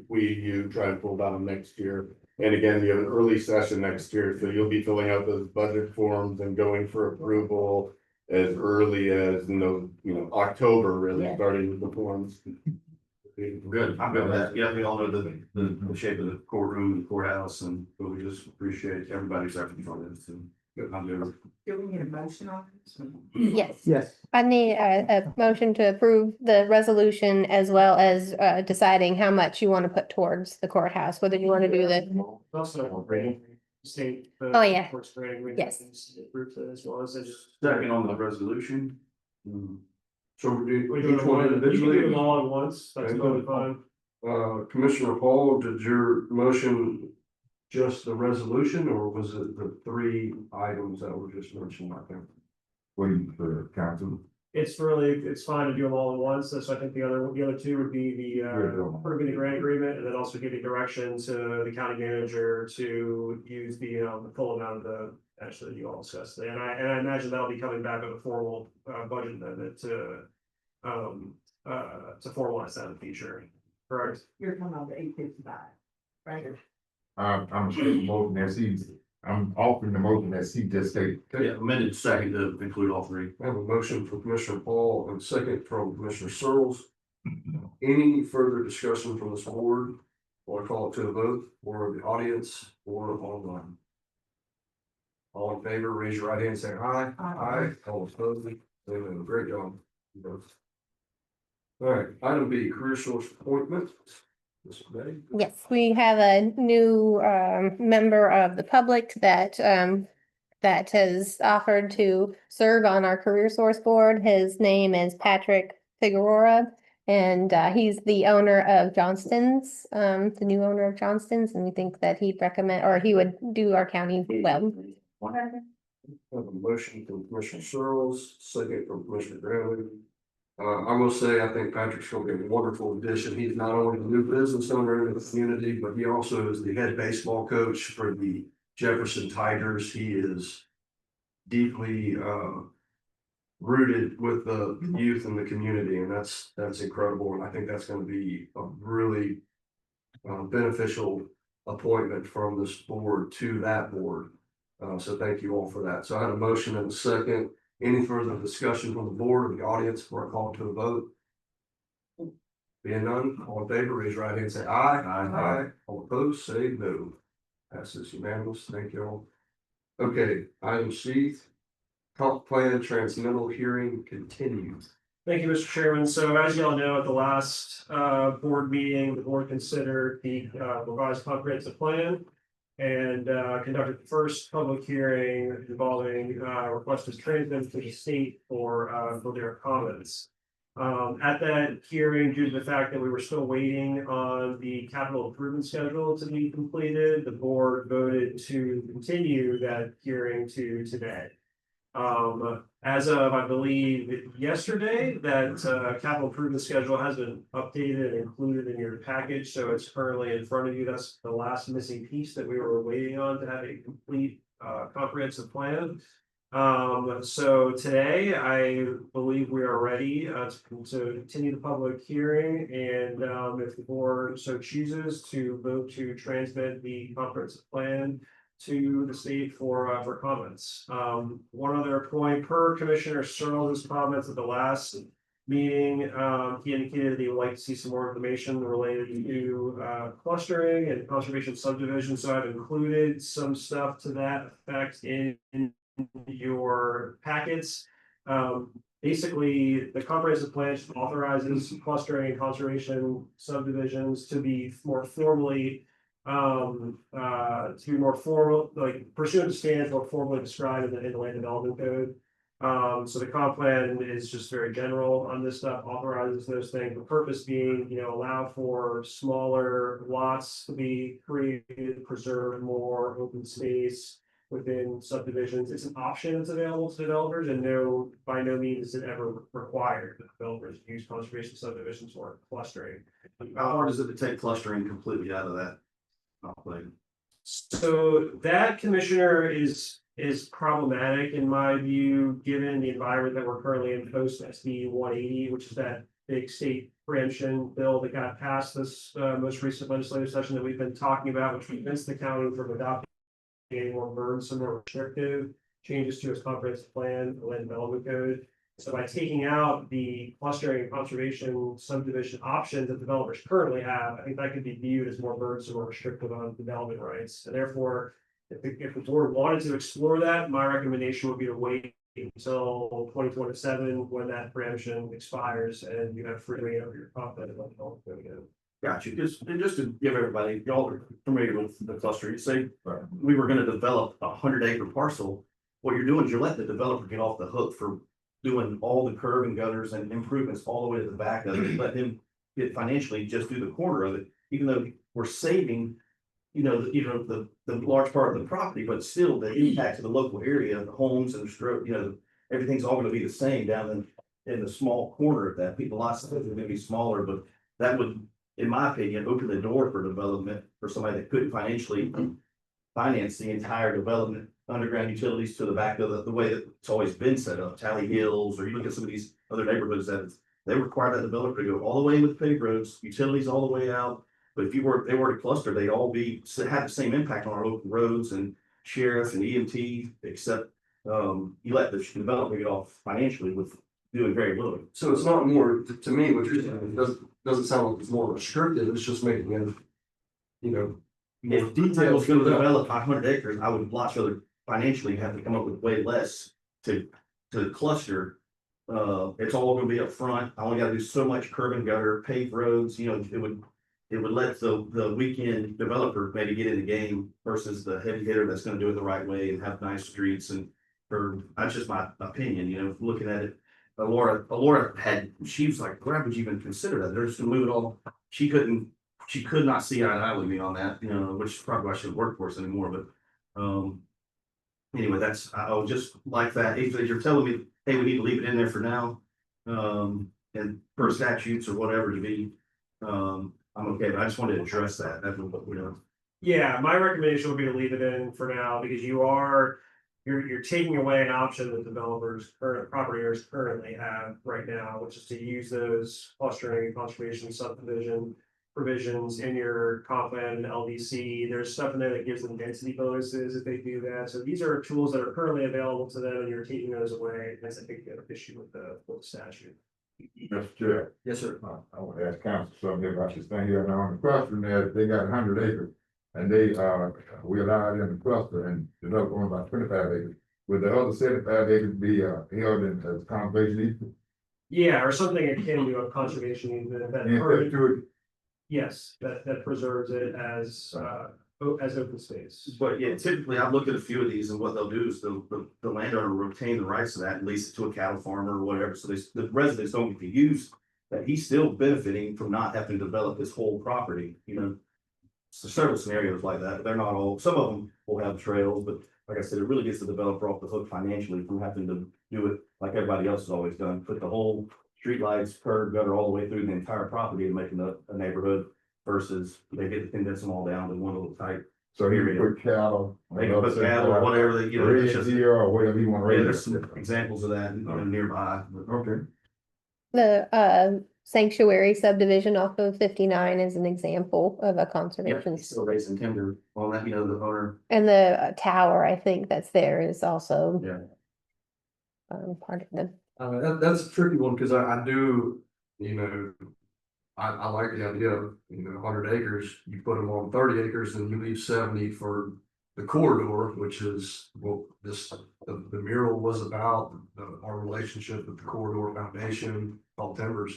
N: you try and pull down next year. And again, you have an early session next year, so you'll be filling out those budget forms and going for approval as early as, October, really,
G: Yeah.
N: starting with the forms.
E: Good, I'm good with that. Yeah, we all know the shape of the courtroom, the courthouse, and but we just appreciate everybody's efforts on this, and I'm good.
O: Do we need a motion on this?
D: Yes.
L: Yes.
D: I need a motion to approve the resolution as well as deciding how much you want to put towards the courthouse, whether you want to do the,
M: Also, state.
D: Oh, yeah.
M: Court's grading, we
D: Yes.
M: approved it as well as it just.
E: Second on the resolution.
A: So we do
M: We do
A: each
M: it
A: one
M: one, you can do
A: individually.
M: them all at once, that's
A: Okay.
M: totally fine.
A: Commissioner Hall, did your motion just the resolution, or was it the 3 items that were just mentioned, I think?
B: Waiting for council.
M: It's fine to do them all at once, so I think the other 2 would be the, approving the grant agreement, and then also giving direction to the county manager to use the full amount of the, actually, you all discussed, and I imagine that'll be coming back with a formal, budget amendment to formalize that in the future, correct?
O: You're talking about the 855, right?
B: I'm offering the motion that he just stated.
E: Yeah, amended second to include all 3.
A: I have a motion from Commissioner Paul and a second from Commissioner Searles. Any further discussion from this board, or call it to a vote, or the audience, or online? All in favor, raise your right hand, say aye. Aye. All opposed, say no. Great job. You both. All right, item B, career source appointment. Ms. Betty?
D: yes, we have a new member of the public that has offered to serve on our career source board. His name is Patrick Figueroa. And he's the owner of Johnston's, the new owner of Johnston's, and we think that he would do our county well.
A: I have a motion from Commissioner Searles, second from Commissioner Granley. I will say, I think Patrick's going to be a wonderful addition. He's not only a new business owner in the community, but he also is the head baseball coach for the Jefferson Tigers. He is deeply rooted with the youth in the community, and that's incredible. And I think that's going to be a really beneficial appointment from this board to that board. So thank you all for that. So I had a motion and a second. Any further discussion from the board or the audience before I call to a vote? Being none, all in favor, raise your right hand, say aye. Aye. All opposed, say no. Passes unanimous. Thank you all. Okay, item C, comp plan transmittal hearing continues.
M: Thank you, Mr. Chairman. So as you all know, at the last board meeting, the board considered the revised comprehensive plan and conducted the first public hearing involving request to transmit to the state for their comments. At that hearing, due to the fact that we were still waiting on the capital improvement schedule to be completed, the board voted to continue that hearing to today. As of, I believe, yesterday, that capital improvement schedule has been updated and included in your package, so it's currently in front of you. That's the last missing piece that we were waiting on to have a complete comprehensive plan. So today, I believe we are ready to continue the public hearing, and if the board so chooses to vote to transmit the comprehensive plan to the state for comments. One other point, per Commissioner Searles' comments at the last meeting, he indicated that he would like to see some more information related to clustering and conservation subdivision. So I've included some stuff to that effect in your packets. Basically, the comprehensive plan authorizes clustering and conservation subdivisions to be more formally to be more formal, like pursuant to standards more formally described in the land development code. So the comp plan is just very general on this stuff, authorizes those things, the purpose being, allow for smaller lots to be created, preserve more open space within subdivisions. It's an option that's available to developers, and by no means is it ever required that developers use conservation subdivisions for clustering.
E: How hard is it to take clustering completely out of that?
M: So that, Commissioner, is problematic in my view, given the environment that we're currently in post SB 180, which is that big state preemption bill that got passed this most recent legislative session that we've been talking about, which prevents the county from adopting any more burdensome or restrictive changes to its comprehensive plan, the land development code. So by taking out the clustering and conservation subdivision options that developers currently have, I think that could be viewed as more burdensome or restrictive on development rights. And therefore, if the board wanted to explore that, my recommendation would be to wait until 2027 when that preemption expires and you have free reign over your confident about development code again.
E: Got you. Just to give everybody, y'all are familiar with the cluster. You say we were going to develop a 100-acre parcel. What you're doing is you're letting the developer get off the hook for doing all the curb and gutters and improvements all the way to the back of it. Let them get financially just do the corner of it, even though we're saving, the large part of the property, but still the impact to the local area, the homes and the stroke, everything's all going to be the same down in the small corner of that. People, lots of things are going to be smaller, but that would, in my opinion, open the door for development for somebody that couldn't financially finance the entire development, underground utilities to the back of the way that it's always been set up, Tally Hills, or you look at some of these other neighborhoods that they require that developer to go all the way with paved roads, utilities all the way out. But if they were to cluster, they'd all have the same impact on our local roads and sheriff and EMT, except you let the developer get off financially with doing very little.
A: So it's not more, to me, what you're saying, it doesn't sound like it's more restrictive, it's just making it,
E: If details gonna develop 500 acres, I would much rather financially have to come up with way less to cluster. It's all gonna be up front. I only gotta do so much curb and gutter, paved roads, it would let the weekend developer maybe get in the game versus the heavy hitter that's gonna do it the right way and have nice streets that's just my opinion, looking at it. Laura she was like, why would you even consider that? They're just gonna move it all. She could not see eye to eye with me on that, which is probably why I shouldn't work for us anymore, but, anyway, I would just like that, if you're telling me, hey, we need to leave it in there for now, and per statutes or whatever to be, I'm okay, but I just wanted to address that, that's what we're doing.
M: Yeah, my recommendation would be to leave it in for now, because you're taking away an option that property owners currently have right now, which is to use those clustering and conservation subdivision provisions in your comp plan and LDC. There's stuff in there that gives them density bonuses if they do that. So these are tools that are currently available to them, and you're taking those away. That's a big issue with the statute.
B: Mr. Chair.
A: Yes, sir.
B: I want to ask council something about this thing here. Now, on the cluster there, they got 100 acres. And we allow them to cluster and develop on about 25 acres. Would the other 75 acres be held in as conservation easement?
M: Yeah, or something akin to a conservation easement yes, that preserves it as open space.
E: But yeah, typically I've looked at a few of these, and what they'll do is the landowner will retain the rights to that and lease it to a cattle farmer or whatever, so the residents don't get to use that. He's still benefiting from not having to develop this whole property, So several scenarios like that, but they're not all, some of them will have trails, but like I said, it really gets the developer off the hook financially from having to do it like everybody else has always done, put the whole streetlights, curb, gutter, all the way through the entire property and making a neighborhood versus they get to condense them all down to one little tight.
B: So you can put cattle.
E: They can put cattle or whatever they,
B: or whatever you want to raise.
E: there's some examples of that nearby.
B: Okay.
D: The sanctuary subdivision off of 59 is an example of a
E: Yeah,
D: conservation.
E: he's still raising timber on that, the owner.
D: And the tower, I think that's there is also part of them.
A: That's a tricky one, because I do, I like the idea of, 100 acres, you put them on 30 acres and you leave 70 for the corridor, which is what the mural was about, our relationship with the corridor foundation, all timbers.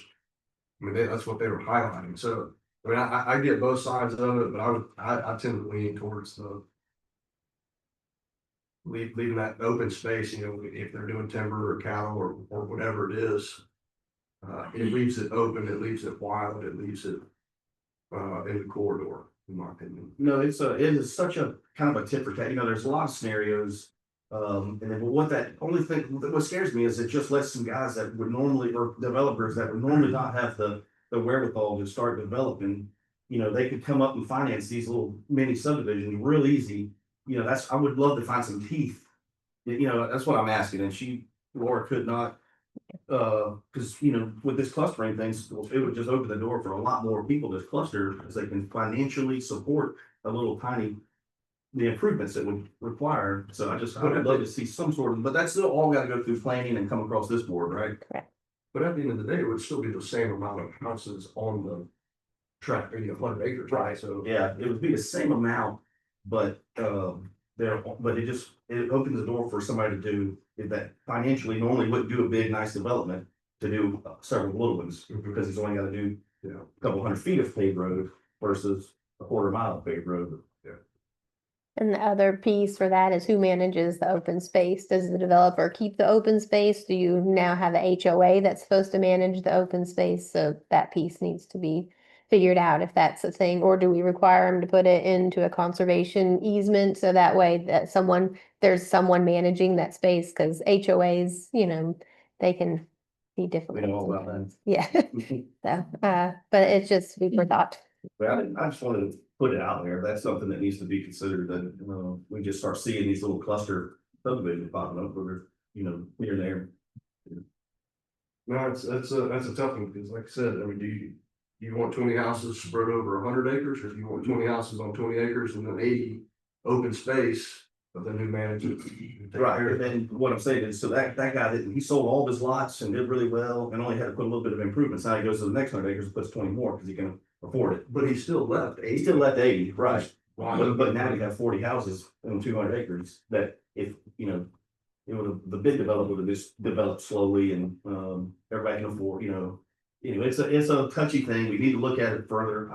A: I mean, that's what they were highlighting. So, I mean, I get both sides of it, but I tend to lean towards the leaving that open space, you know, if they're doing timber or cattle or whatever it is. It leaves it open, it leaves it wild, it leaves it in the corridor, in my opinion.
E: No, it is such a kind of a tit for tat, you know, there's a lot of scenarios. And then what that only thing, what scares me is it just lets some guys that would normally, or developers that would normally not have the wherewithal to start developing, you know, they could come up and finance these little mini subdivisions real easy. You know, I would love to find some teeth. You know, that's what I'm asking, and Laura could not, because, you know, with this clustering things, it would just open the door for a lot more people to cluster, because they can financially support a little tiny, the improvements it would require. So I would love to see some sort of, but that's still all got to go through planning and come across this board, right?
D: Correct.
A: But at the end of the day, it would still be the same amount of houses on the tract, 100 acres, right? So
E: Yeah, it would be the same amount, but but it opens the door for somebody to do that financially normally wouldn't do a big, nice development to do several little ones, because he's only got to do, you know, a couple 100 feet of paved road versus a quarter mile of paved road.
D: And the other piece for that is who manages the open space? Does the developer keep the open space? Do you now have the HOA that's supposed to manage the open space? So that piece needs to be figured out if that's a thing, or do we require them to put it into a conservation easement so that way that there's someone managing that space? Because HOAs, you know, they can be difficult.
E: We know all about that.
D: sometimes. Yeah. So, but it's just food for thought.
E: But I just wanted to put it out there. That's something that needs to be considered, that we just start seeing these little cluster subdivisions popping up where, you know, here and there.
A: no, that's a tough one, because like I said, I mean, do you want 20 houses spread over 100 acres, or do you want 20 houses on 20 acres and then 80 open space, but then who manages?
E: Right, and then what I'm saying is, so that guy he sold all of his lots and did really well and only had to put a little bit of improvements. Now he goes to the next 100 acres and puts 20 more because he can afford it.
A: But he still left 80.
E: He still left 80, right?
A: Wow.
E: But now you have 40 houses on 200 acres that, if, you know, the big developer would have just developed slowly, and everybody can afford, you know, anyway, it's a touchy thing. We need to look at it further.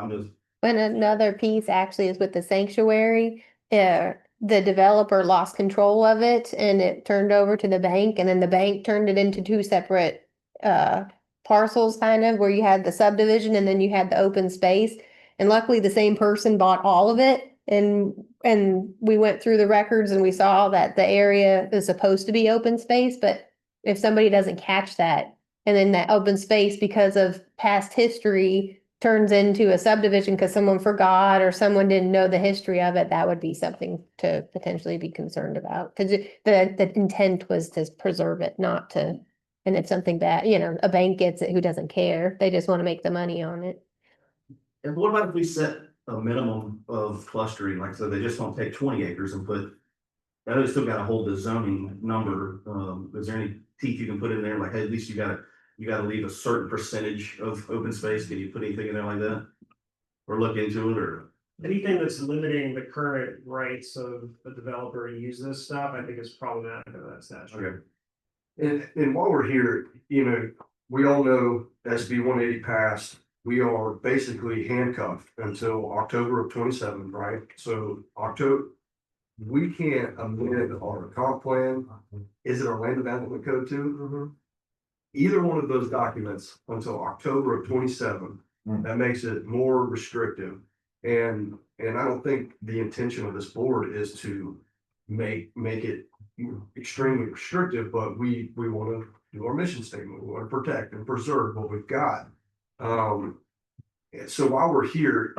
D: And another piece actually is with the sanctuary. The developer lost control of it and it turned over to the bank, and then the bank turned it into two separate parcels, kind of, where you had the subdivision and then you had the open space. And luckily the same person bought all of it, and we went through the records and we saw that the area is supposed to be open space, but if somebody doesn't catch that, and then that open space, because of past history, turns into a subdivision because someone forgot or someone didn't know the history of it, that would be something to potentially be concerned about. Because the intent was to preserve it, not to, and if something bad, you know, a bank gets it, who doesn't care? They just want to make the money on it.
E: And what about if we set a minimum of clustering, like, so they just don't take 20 acres and put, I know they still gotta hold the zoning number. Is there any teeth you can put in there? Like, hey, at least you gotta leave a certain percentage of open space. Can you put anything in there like that? Or look into it, or?
M: Anything that's limiting the current rights of the developer to use this stuff, I think is problematic of that statute.
E: Okay.
A: And while we're here, you know, we all know SB 180 passed. We are basically handcuffed until October of 27, right? So we can't amend our comp plan. Is it our land development code too? Either one of those documents until October of 27. That makes it more restrictive. And I don't think the intention of this board is to make it extremely restrictive, but we want to do our mission statement. We want to protect and preserve what we've got. So while we're here,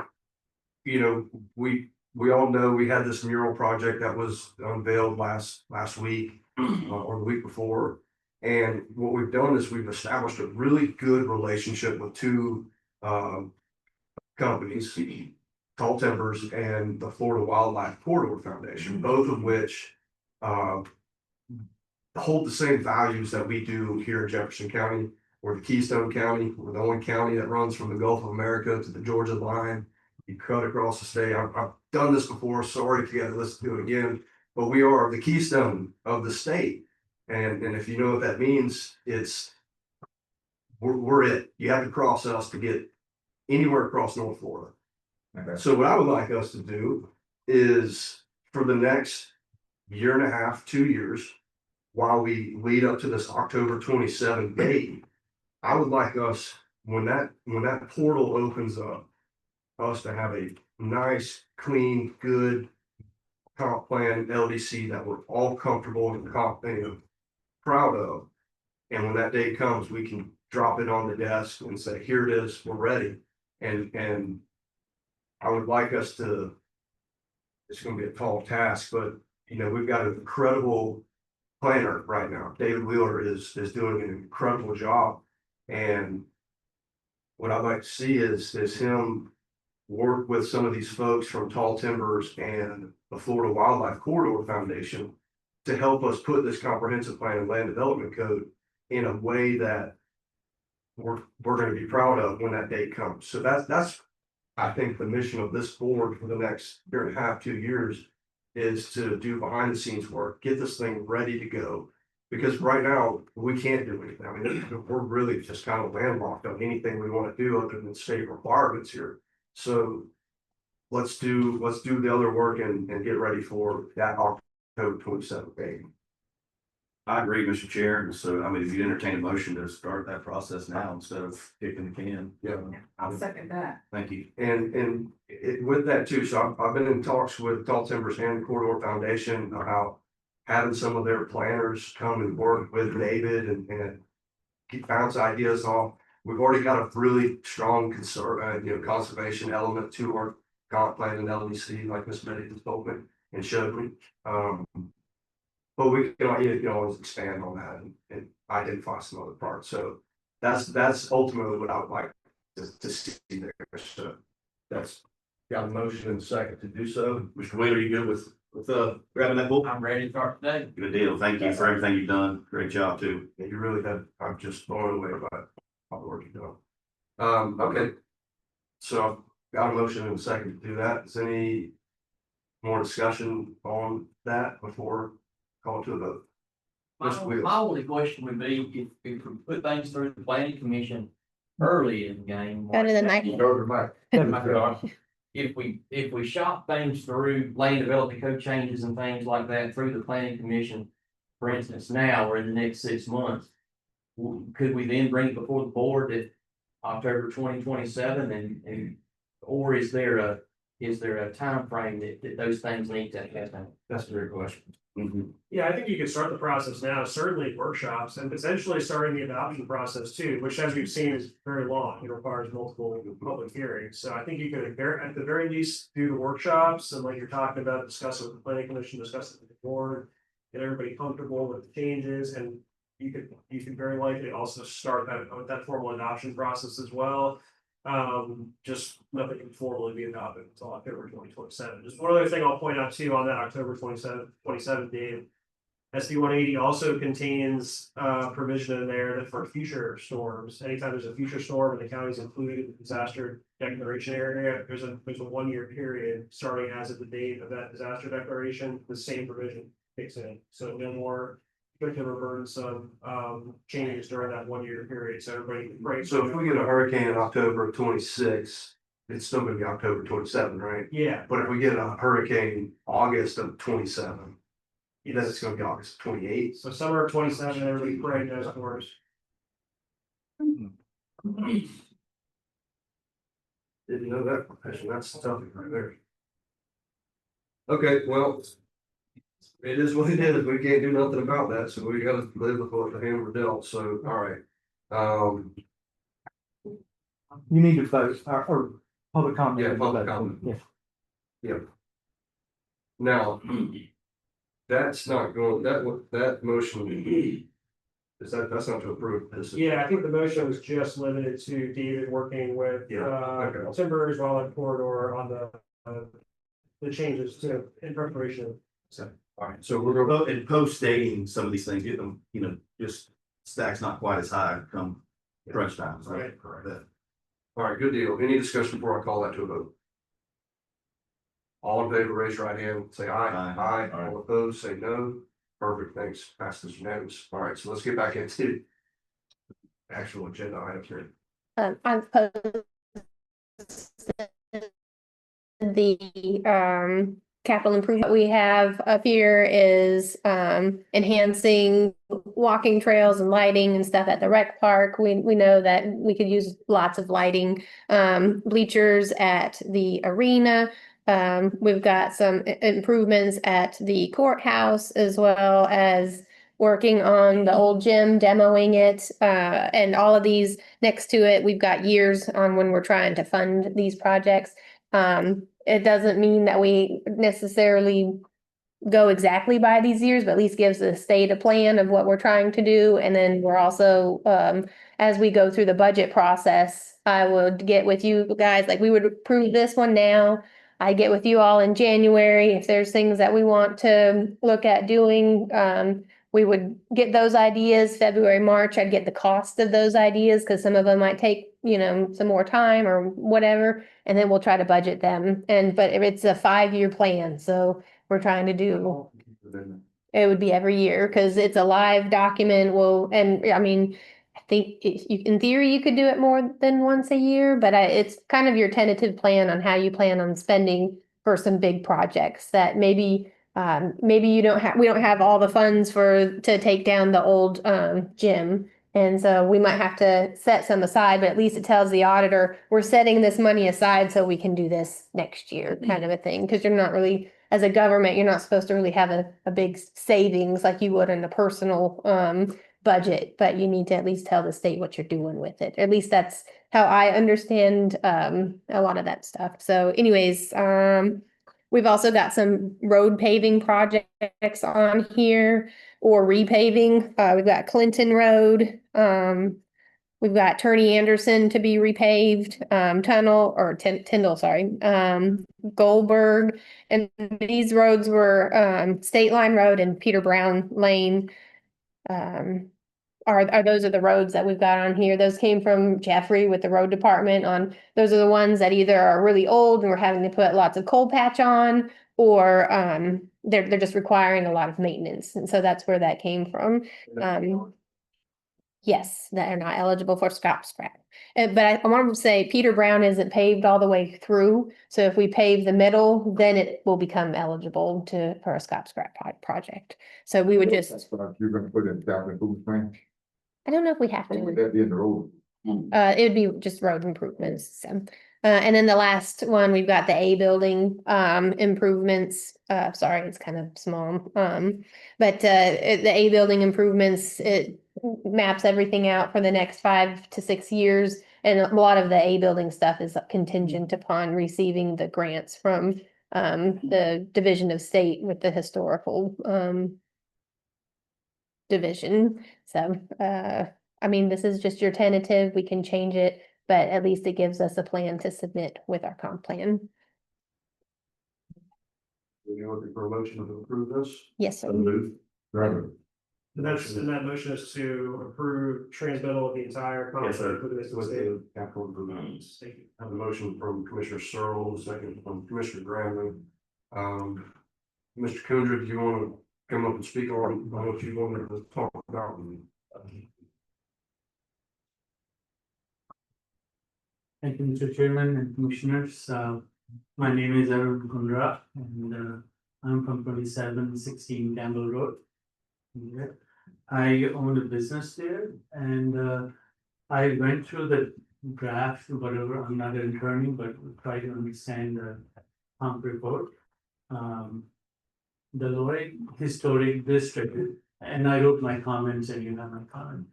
A: you know, we all know we had this mural project that was unveiled last week or the week before. And what we've done is we've established a really good relationship with two companies, Tall Timbers and the Florida Wildlife Corridor Foundation, both of which hold the same values that we do here in Jefferson County. We're the Keystone County. We're the only county that runs from the Gulf of America to the Georgia line. You cut across the state. I've done this before. Sorry if you got to listen to it again, but we are the keystone of the state. And if you know what that means, we're it. You have to cross us to get anywhere across North Florida. Okay. So what I would like us to do is, for the next year and a half, 2 years, while we lead up to this October 27th date. I would like us, when that portal opens up, us to have a nice, clean, good comp plan LDC that we're all comfortable and proud of. And when that day comes, we can drop it on the desk and say, here it is, we're ready. And I would like us to, it's gonna be a tall task, but we've got an incredible planner right now. David Wheeler is doing an incredible job. And what I'd like to see is him work with some of these folks from Tall Timbers and the Florida Wildlife Corridor Foundation to help us put this comprehensive plan and land development code in a way that we're going to be proud of when that date comes. So that's I think the mission of this board for the next year and a half, 2 years, is to do behind the scenes work, get this thing ready to go. Because right now, we can't do anything. I mean, we're really just kind of landlocked on anything we want to do other than state requirements here. So let's do the other work and get ready for that October 27th date.
E: I agree, Mr. Chair. So, I mean, if you entertain a motion to start that process now instead of kicking the can.
A: Yeah.
O: I'll second that.
E: Thank you.
A: And with that too, so I've been in talks with Tall Timbers and the Corridor Foundation about having some of their planners come and work with David and bounce ideas off. We've already got a really strong conservation element to our comp plan and LDC, like Ms. Betty just told me and showed me. But we can always expand on that and identify some other parts. So that's ultimately what I would like to see there. So that's got a motion and a second to do so.
E: Mr. Wheeler, you good with grabbing that book?
C: I'm ready to start today.
E: Good deal. Thank you for everything you've done. Great job too.
A: Yeah, you really have. I'm just blown away by all the work you've done. Okay. So got a motion and a second to do that. Is any more discussion on that before call to a vote?
C: My only question would be if we put things through the planning commission early in the game.
D: Go to the night.
C: If we shop things through land development code changes and things like that through the planning commission, for instance, now or in the next 6 months, could we then bring it before the board at October 2027 and or is there a time frame that those things need to happen?
A: That's a great question.
M: Yeah, I think you could start the process now, certainly workshops and potentially starting the adoption process too, which as we've seen is very long. It requires multiple public hearings. So I think you could at the very least do the workshops and like you're talking about, discuss it with the planning commission, discuss it with the board, get everybody comfortable with the changes, and you could very likely also start that formal adoption process as well. Just nothing can formally be adopted until October 2027. Just one other thing I'll point out too on that October 27th date. SB 180 also contains provision in there that for future storms, anytime there's a future storm and the county's included in the disaster declaration area, there's a 1-year period starting as of the date of that disaster declaration, the same provision kicks in. So no more particular burdensome changes during that 1-year period. So everybody, right?
A: So if we get a hurricane in October 26, it's still gonna be October 27, right?
M: Yeah.
A: But if we get a hurricane August of 27, then it's gonna be August 28.
M: So summer of 27, everybody pray knows for us.
A: Didn't know that profession. That's tough right there. Okay, well, it is what it is. We can't do nothing about that, so we gotta live with what the hand we're dealt. So, all right.
L: You need to vote or public comment.
A: Yeah, public comment.
L: Yeah.
A: Yeah. Now, that's not going, that motion, that's not to approve this.
M: Yeah, I think the motion was just limited to David working with
A: okay.
M: Timbers, Wildlife Corridor on the changes to in preparation.
A: So, all right, so we're gonna
E: And post dating some of these things, get them, just stacks not quite as high come crunch time. So
M: Right.
E: correct that.
A: all right, good deal. Any discussion before I call that to a vote? All in favor, raise your right hand, say aye.
E: Aye.
A: All opposed, say no. Perfect, thanks. Passes unanimous. All right, so let's get back into actual agenda items here.
D: I've posted the capital improvement we have up here is enhancing walking trails and lighting and stuff at the rec park. We know that we could use lots of lighting, bleachers at the arena. We've got some improvements at the courthouse as well as working on the old gym, demoing it, and all of these next to it. We've got years on when we're trying to fund these projects. It doesn't mean that we necessarily go exactly by these years, but at least gives the state a plan of what we're trying to do. And then we're also, as we go through the budget process, I would get with you guys, like we would approve this one now. I get with you all in January. If there's things that we want to look at doing, we would get those ideas. February, March, I'd get the cost of those ideas because some of them might take, some more time or whatever. And then we'll try to budget them. But it's a 5-year plan, so we're trying to do. It would be every year because it's a live document. I think in theory, you could do it more than once a year, but it's kind of your tentative plan on how you plan on spending for some big projects that maybe we don't have all the funds to take down the old gym. And so we might have to set some aside, but at least it tells the auditor, we're setting this money aside so we can do this next year, kind of a thing. Because you're not really, as a government, you're not supposed to really have a big savings like you would in a personal budget, but you need to at least tell the state what you're doing with it. At least that's how I understand a lot of that stuff. So anyways, we've also got some road paving projects on here or repaving. We've got Clinton Road. We've got Turney Anderson to be repaved, Tunnel or Tyndall, sorry, Goldberg. And these roads were State Line Road and Peter Brown Lane. Those are the roads that we've got on here. Those came from Jeffrey with the road department those are the ones that either are really old and we're having to put lots of cold patch on, or they're just requiring a lot of maintenance. And so that's where that came from. Yes, that are not eligible for scrap. But I want to say Peter Brown isn't paved all the way through. So if we pave the middle, then it will become eligible for a scrap project. So we would just.
B: You're gonna put in capital improvement plan?
D: I don't know if we have
B: Would
D: to.
B: that be in the road?
D: It would be just road improvements. So. And then the last one, we've got the A building improvements. Sorry, it's kind of small. But the A building improvements, it maps everything out for the next 5 to 6 years. And a lot of the A building stuff is contingent upon receiving the grants from the Division of State with the historical division. So, this is just your tentative. We can change it, but at least it gives us a plan to submit with our comp plan.
A: We're looking for a motion to approve this.
D: Yes, sir.
M: And that motion is to approve transmittal of the entire
A: Yes, sir.
M: contract with the
A: With
M: state.
A: the capital improvements.
M: Thank you.
A: I have a motion from Commissioner Searle, a second from Commissioner Granley. Mr. Kundra, do you want to come up and speak on what you wanted to talk about?
H: Thank you, Mr. Chairman and Commissioners. My name is Arun Kundra, and I'm from 2716 Campbell Road. I own a business there, and I went through the draft, whatever. I'm not an attorney, but try to understand the comp report. The Lloyd Historic District, and I wrote my comments, and you have my comment,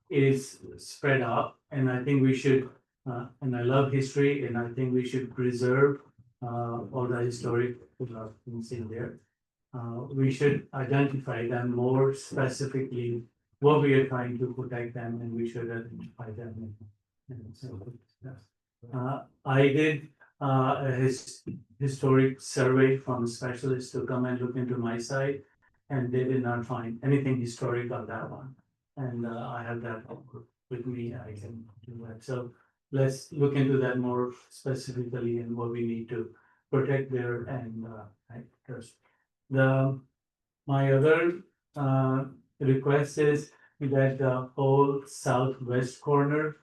H: is spread out, and I think we should. And I love history, and I think we should preserve all the historic things in there. We should identify them more specifically, what we are trying to protect them, and we should identify them. I did a historic survey from a specialist to come and look into my site, and they did not find anything historic on that one. And I have that with me, I can do that. So let's look into that more specifically and what we need to protect there. And my other request is that the whole southwest corner,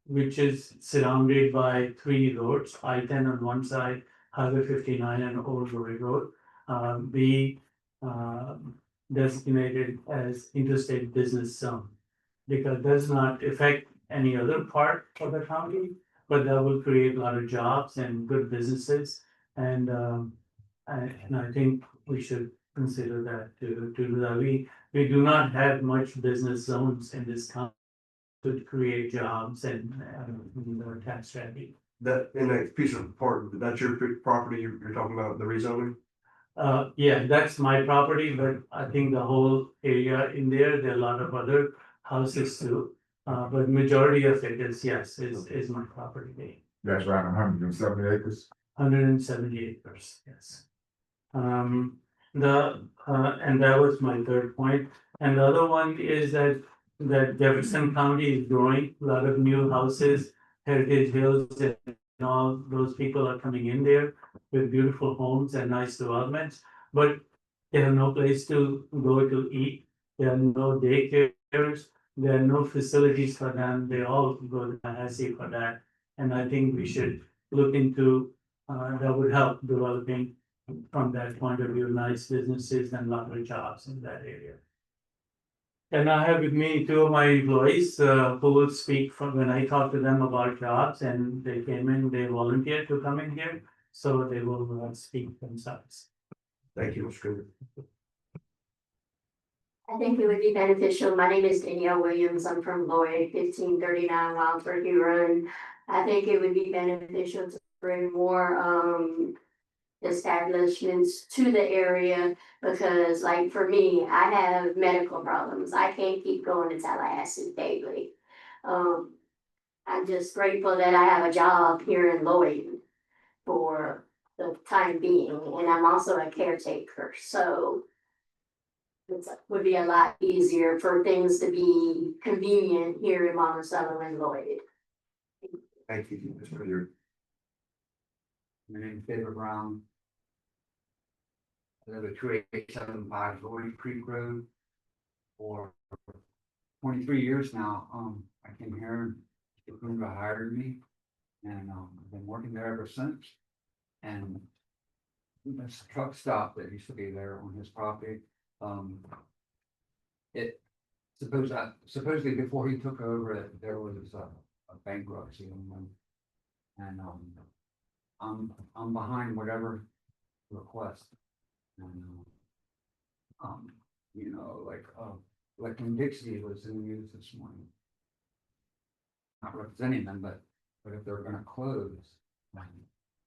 H: which is surrounded by 3 roads, I-10 on one side, Highway 59 and Old Road Road, be designated as interstate business zone. Because it does not affect any other part of the county, but that will create a lot of jobs and good businesses. And I think we should consider that to do that. We do not have much business zones in this county to create jobs and tax strategy.
A: That, in that piece of part, that's your property you're talking about, the rezoning?
H: Yeah, that's my property, but I think the whole area in there are a lot of other houses too. But majority of it is, yes, is my property.
B: That's around 170 acres.
H: 170 acres, yes. And that was my third point. And the other one is that Jefferson County is growing, a lot of new houses, Heritage Hills, and all those people are coming in there with beautiful homes and nice developments, but they have no place to go to eat. There are no daycares, there are no facilities for them. They all go to Tallahassee for that. And I think we should look into, that would help developing from that point of view, nice businesses and a lot of jobs in that area. And I have with me two of my employees who will speak from when I talk to them about jobs, and they came in, they volunteered to come in here, so they will speak themselves.
A: Thank you, Mr. Cooper.
G: I think it would be beneficial. My name is Danielle Williams. I'm from Lloyd, 1539 Wild Turkey Run. I think it would be beneficial to bring more establishments to the area, because like for me, I have medical problems. I can't keep going to Tallahassee daily. I'm just grateful that I have a job here in Lloyd for the time being, and I'm also a caretaker, so it would be a lot easier for things to be convenient here in Monticello and Lloyd.
A: Thank you, Mr. Hilliard.
P: My name is David Brown. I live at 2875 Lloyd Creek Road for 23 years now. I came here, Jefferson hired me, and I've been working there ever since. And this truck stop that used to be there on his property, it supposedly before he took over it, there was a bankruptcy on them. And I'm behind whatever request. And you know, like when Dixie was in the news this morning. Not representing them, but if they're gonna close,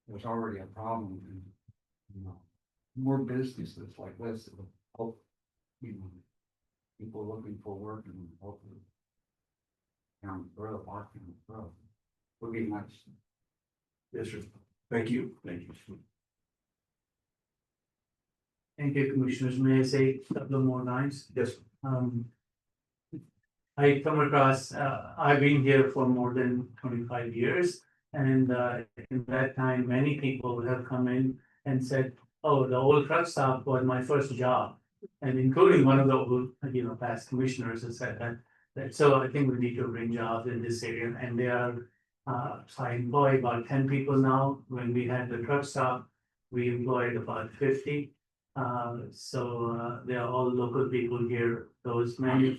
P: there's already a problem, and you know, more businesses like this will help, you know, people looking for work and hopefully town growth, our town growth would be nice.
A: Yes, sir. Thank you. Thank you.
H: Thank you, Commissioners. May I say a couple of more lines?
A: Yes.
H: I come across, I've been here for more than 25 years. And in that time, many people have come in and said, oh, the old truck stop was my first job. And including one of the old, past commissioners has said that. So I think we need to bring jobs in this area, and they are, so I employ about 10 people now. When we had the truck stop, we employed about 50. So they are all local people here. Those many of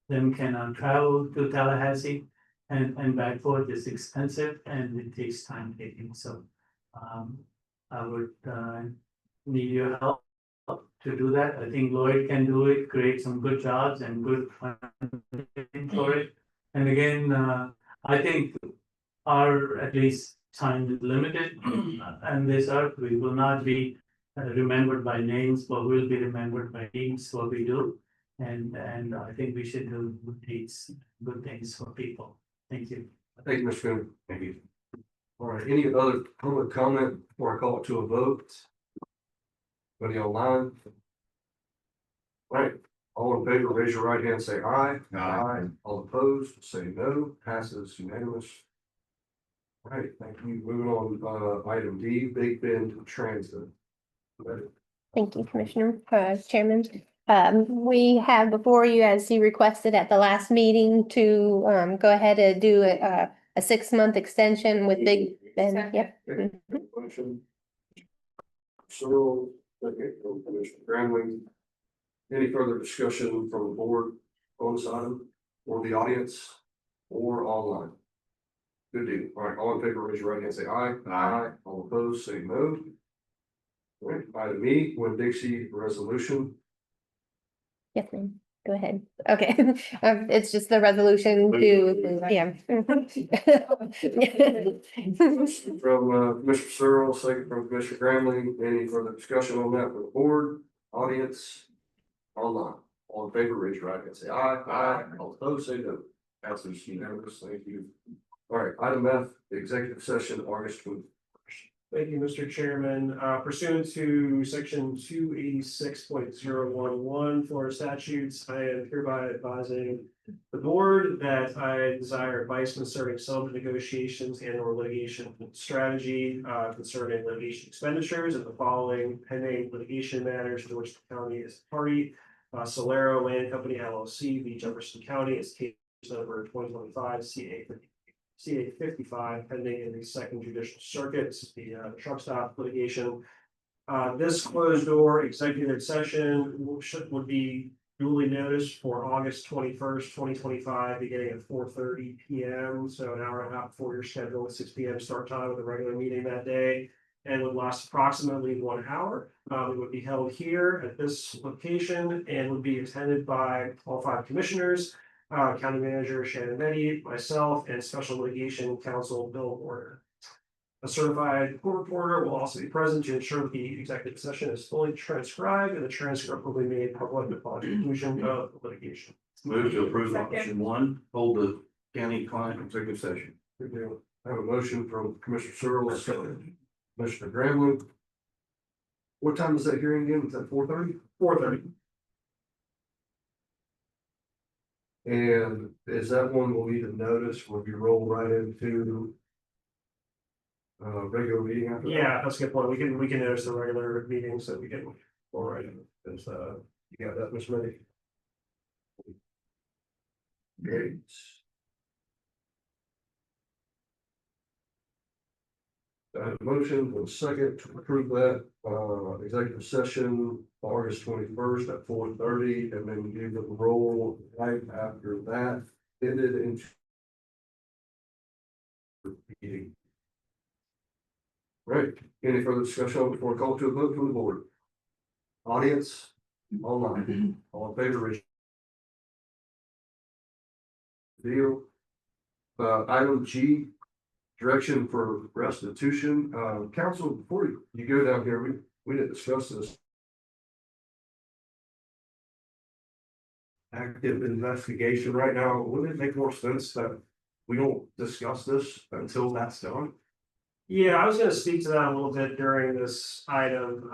H: them cannot travel to Tallahassee, and back forth is expensive and it takes time taking. So I would need your help to do that. I think Lloyd can do it, create some good jobs and good funding for it. And again, I think our at least time is limited and this earth, we will not be remembered by names, but we'll be remembered by deeds, what we do. And I think we should do good deeds, good things for people. Thank you.
A: Thank you, Mr. Cooper. Thank you. All right, any other public comment before I call it to a vote? Anybody online? All right, all in favor, raise your right hand, say aye.
B: Aye.
A: All opposed, say no. Passes unanimous. All right, thank you. Moving on, item D, Big Bend Transit. Ready?
D: Thank you, Commissioner, Chairman. We have before you, as you requested at the last meeting, to go ahead and do a 6-month extension with Big Bend. Yep.
A: Motion. Searle, second from Commissioner Gramling. Any further discussion from the board on this item or the audience or online? Good deal. All right, all in favor, raise your right hand, say aye. Aye. All opposed, say no. All right, item E, Winn-Dixie resolution.
D: Yes, ma'am. Go ahead. Okay, it's just the resolution to, yeah.
A: From Commissioner Searle, second from Commissioner Gramling. Any further discussion on that from the board, audience, online? All in favor, raise your right hand, say aye. Aye. All opposed, say no. Passes unanimous. Thank you. All right, item F, executive session, August 21st.
M: Thank you, Mr. Chairman. Pursuant to section 286.011 Florida statutes, I am hereby advising the board that I desire advice concerning some negotiations and or litigation strategy concerning litigation expenditures and the following pending litigation matters to which the county is party. Solero Land Company LLC, v. Jefferson County, is case number 2025 CA 55 pending in the second judicial circuit. This is the truck stop litigation. This closed door executive session would be duly noticed for August 21st, 2025, beginning at 4:30 p.m. So an hour and a half before your scheduled 6 p.m. start time with a regular meeting that day, and would last approximately 1 hour. It would be held here at this location and would be attended by all 5 commissioners. County Manager Shannon Meddy, myself, and Special Litigation Counsel Bill Warner. A certified court reporter will also be present to ensure that the executive session is fully transcribed and the transcript will be made public upon conclusion of the litigation.
E: Move to approve option 1, hold the county client executive session.
A: Good deal. I have a motion from Commissioner Searle, second Commissioner Gramling. What time is that hearing again? Is that 4:30?
M: 4:30.
A: And is that one we'll need to notice, will be rolled right into regular meeting after that?
M: Yeah, that's a good point. We can notice the regular meetings that we get.
A: All right, it's, you got that, Ms. Meddy? Great. I have a motion with a second to approve that, executive session, August 21st at 4:30, and then give the roll right after that, ended into meeting. Right, any further discussion before I call to a vote from the board? Audience, online, all in favor, raise your deal. Item G, direction for restitution. Council, before you go down here, we didn't discuss this. Active investigation right now. Wouldn't it make more sense that we don't discuss this until that's done?
M: Yeah, I was gonna speak to that a little bit during this item.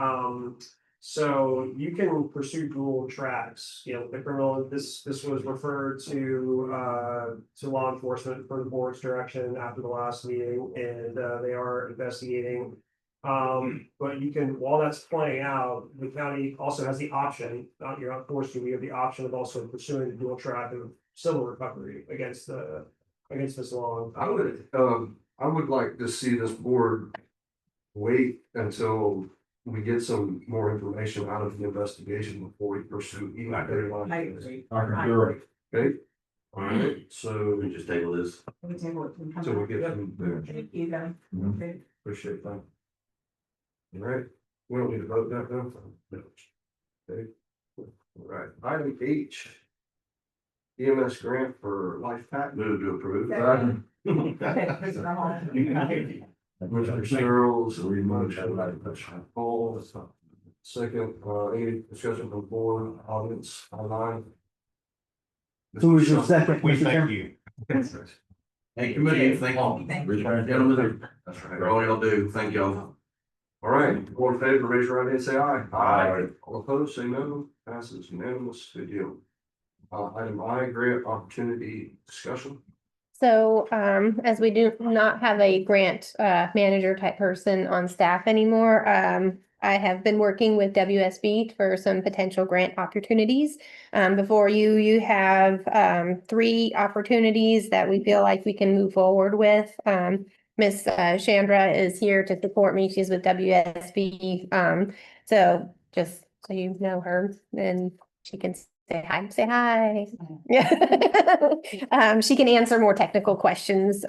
M: So you can pursue dual tracks, the criminal, this was referred to law enforcement for the board's direction after the last meeting, and they are investigating. But you can, while that's playing out, the county also has the option, you're not forced to, we have the option of also pursuing the dual track of civil recovery against this law.
A: I would like to see this board wait until we get some more information out of the investigation before we pursue.
O: I agree.
A: Okay, all right, so
E: We just table this.
O: We table it and come
A: so we
O: back.
A: get some,
O: Thank you, guys. Okay.
A: appreciate that. All right, we don't need to vote that now. Okay. All right, item H. EMS grant for life pack.
E: Move to approve.
O: Second.
A: Mr. Searles, Paul, second, any discussion from board, audience, online?
L: Who was your second?
E: We
L: Mr.
E: thank
L: Chairman?
E: you. Thank you, thank you. Gentlemen, that's right. For all y'all do, thank y'all.
A: All right, all in favor, raise your right hand, say aye.
E: Aye.
A: All opposed, say no, passes unanimous, good deal. Item I, grant opportunity discussion.
D: So, as we do not have a grant, manager type person on staff anymore, I have been working with WSB for some potential grant opportunities. Before you have, 3 opportunities that we feel like we can move forward with. Miss Chandra is here to support me. She's with WSB. So just so you know her, and she can say hi, say hi. Yeah. She can answer more technical questions.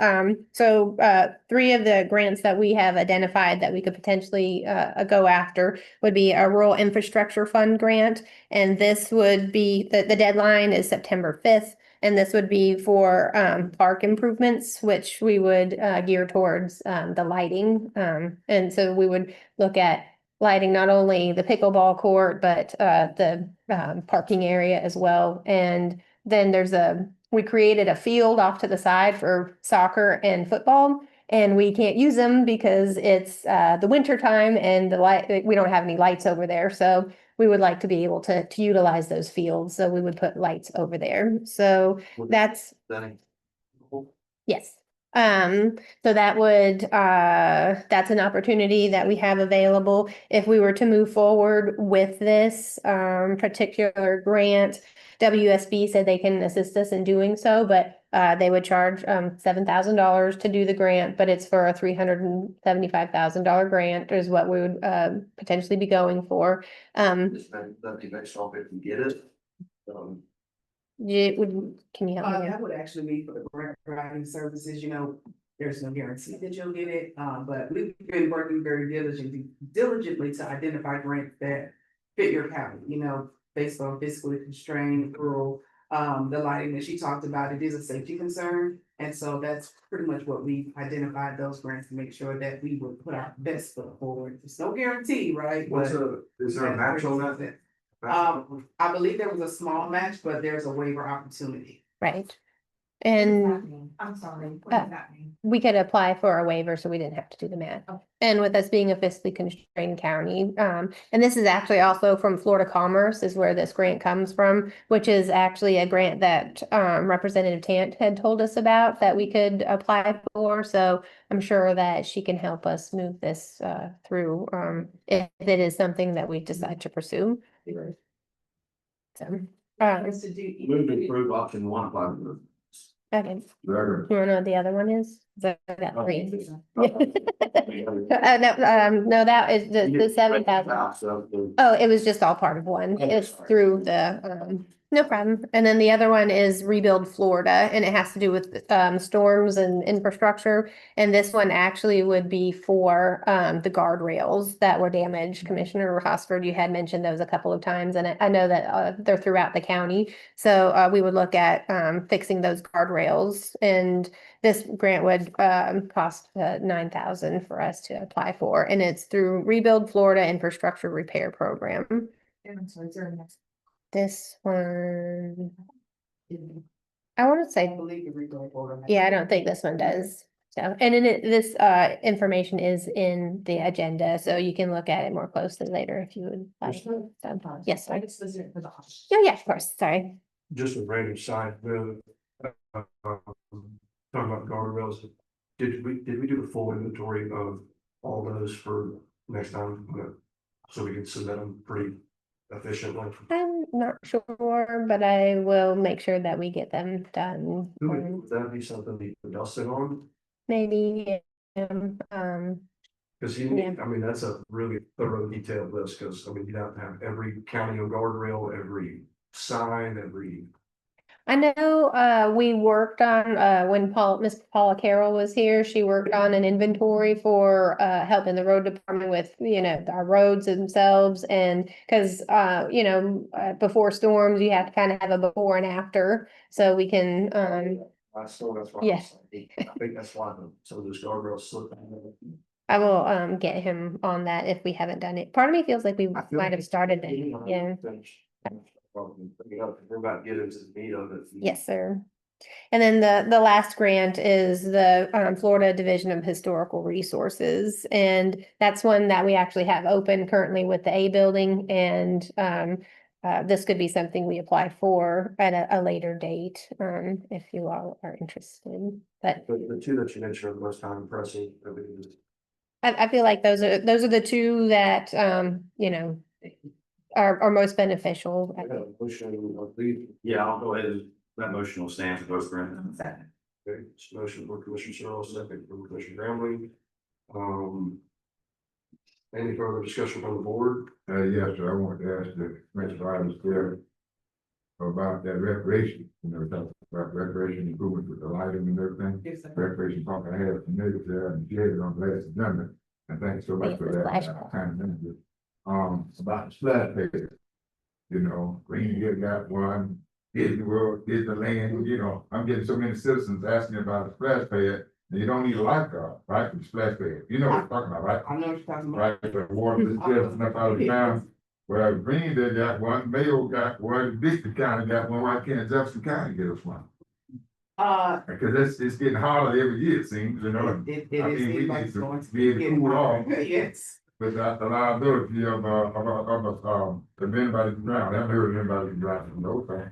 D: So three of the grants that we have identified that we could potentially go after would be a rural infrastructure fund grant. And this would be, the deadline is September 5th. And this would be for park improvements, which we would gear towards the lighting. And so we would look at lighting not only the pickleball court, but the parking area as well. And then we created a field off to the side for soccer and football. And we can't use them because it's the winter time and we don't have any lights over there. So we would like to be able to utilize those fields. So we would put lights over there. So that's, yes. So that would, that's an opportunity that we have available. If we were to move forward with this, particular grant, WSB said they can assist us in doing so, but, they would charge, $7,000 to do the grant, but it's for a $375,000 grant is what we would, potentially be going for.
A: That'd be based off if we get it.
D: Can you help me there?
O: That would actually be for the grant writing services, there's no guarantee that you'll get it, but we've been working very diligently to identify grants that fit your county, based on fiscally constrained rural. The lighting that she talked about, it is a safety concern, and so that's pretty much what we identified those grants to make sure that we would put our best foot forward. There's no guarantee, right?
A: Is there a match on that?
O: I believe there was a small match, but there's a waiver opportunity.
D: Right. And
O: I'm sorry, what does that mean?
D: we could apply for a waiver, so we didn't have to do the math. And with us being a fiscally constrained county, and this is actually also from Florida Commerce is where this grant comes from, which is actually a grant that Representative Tant had told us about that we could apply for. So I'm sure that she can help us move this through if it is something that we decide to pursue. So,
E: Move to approve option 1, apply for the
D: okay. You wanna know what the other one is? I got three. No, that is the 7,000. Oh, it was just all part of one. It's through the, no problem. And then the other one is Rebuild Florida, and it has to do with storms and infrastructure. And this one actually would be for the guardrails that were damaged. Commissioner Hosford, you had mentioned those a couple of times, and I know that they're throughout the county. So we would look at fixing those guardrails, and this grant would cost $9,000 for us to apply for, and it's through Rebuild Florida Infrastructure Repair Program.
O: And I'm sorry, is there a next?
D: This one, I want to say,
O: believe the rebuild order.
D: yeah, I don't think this one does. So, and then this information is in the agenda, so you can look at it more closely later if you would like. So, yes, sir. Yeah, of course. Sorry.
A: Just a random side, talking about guardrails, did we do the full inventory of all those for next time? So we can submit them pretty efficiently?
D: I'm not sure, but I will make sure that we get them done.
A: Would that be something we put Dustin on?
D: Maybe,
A: Cause that's a really thorough detailed list, cause you have to have every county on guardrail, every sign,
D: I know, we worked on, when Miss Paula Carroll was here, she worked on an inventory for, helping the road department with, our roads themselves. And cause, before storms, you have to kind of have a before and after, so we can,
A: that's why.
D: Yes.
A: I think that's why some of those guardrails slip.
D: I will, get him on that if we haven't done it. Part of me feels like we might have started it, yeah.
A: We're about to get into the meat of it.
D: Yes, sir. And then the last grant is the Florida Division of Historical Resources. And that's one that we actually have open currently with the A building. And this could be something we apply for at a later date, if you all are interested. But
A: the two that you mentioned are the most time pressing.
D: I feel like those are the two that are most beneficial.
E: Yeah, I'll go ahead and that motion will stand for both grants.
A: Okay, it's motion for Commissioner Searle, second for Commissioner Grambling. Um. Any further discussion from the board?
B: Yes, sir, I want to ask the Commissioner items there about that recreation, talk about recreation improvements with the lighting and everything.
O: Yes, sir.
B: Recreation park, I have some neighbors there and she had it on the last agenda, and thanks so much
D: Yes,
B: for
D: the
B: that.
D: splash pad.
B: Kind of minute. About the splash pad. Greenville got one, Disney World, Disneyland, I'm getting so many citizens asking about a splash pad. And you don't need a lifeguard, right, for the splash pad, you know what I'm talking about, right?
O: I know what you're talking about.
B: Right, the water is just enough out of the town. Well, Greenville got one, Mayo got one, District County got one, why can't Jefferson County get us one? Because it's getting harder every year, it seems,
O: It
B: I
O: is,
B: mean,
O: seems like
B: we need
O: it's
B: to
O: going to
B: be able to
O: get
B: cool off
O: harder. Yes.
B: without the liability of anybody drown. I haven't heard of anybody drowning, no thing.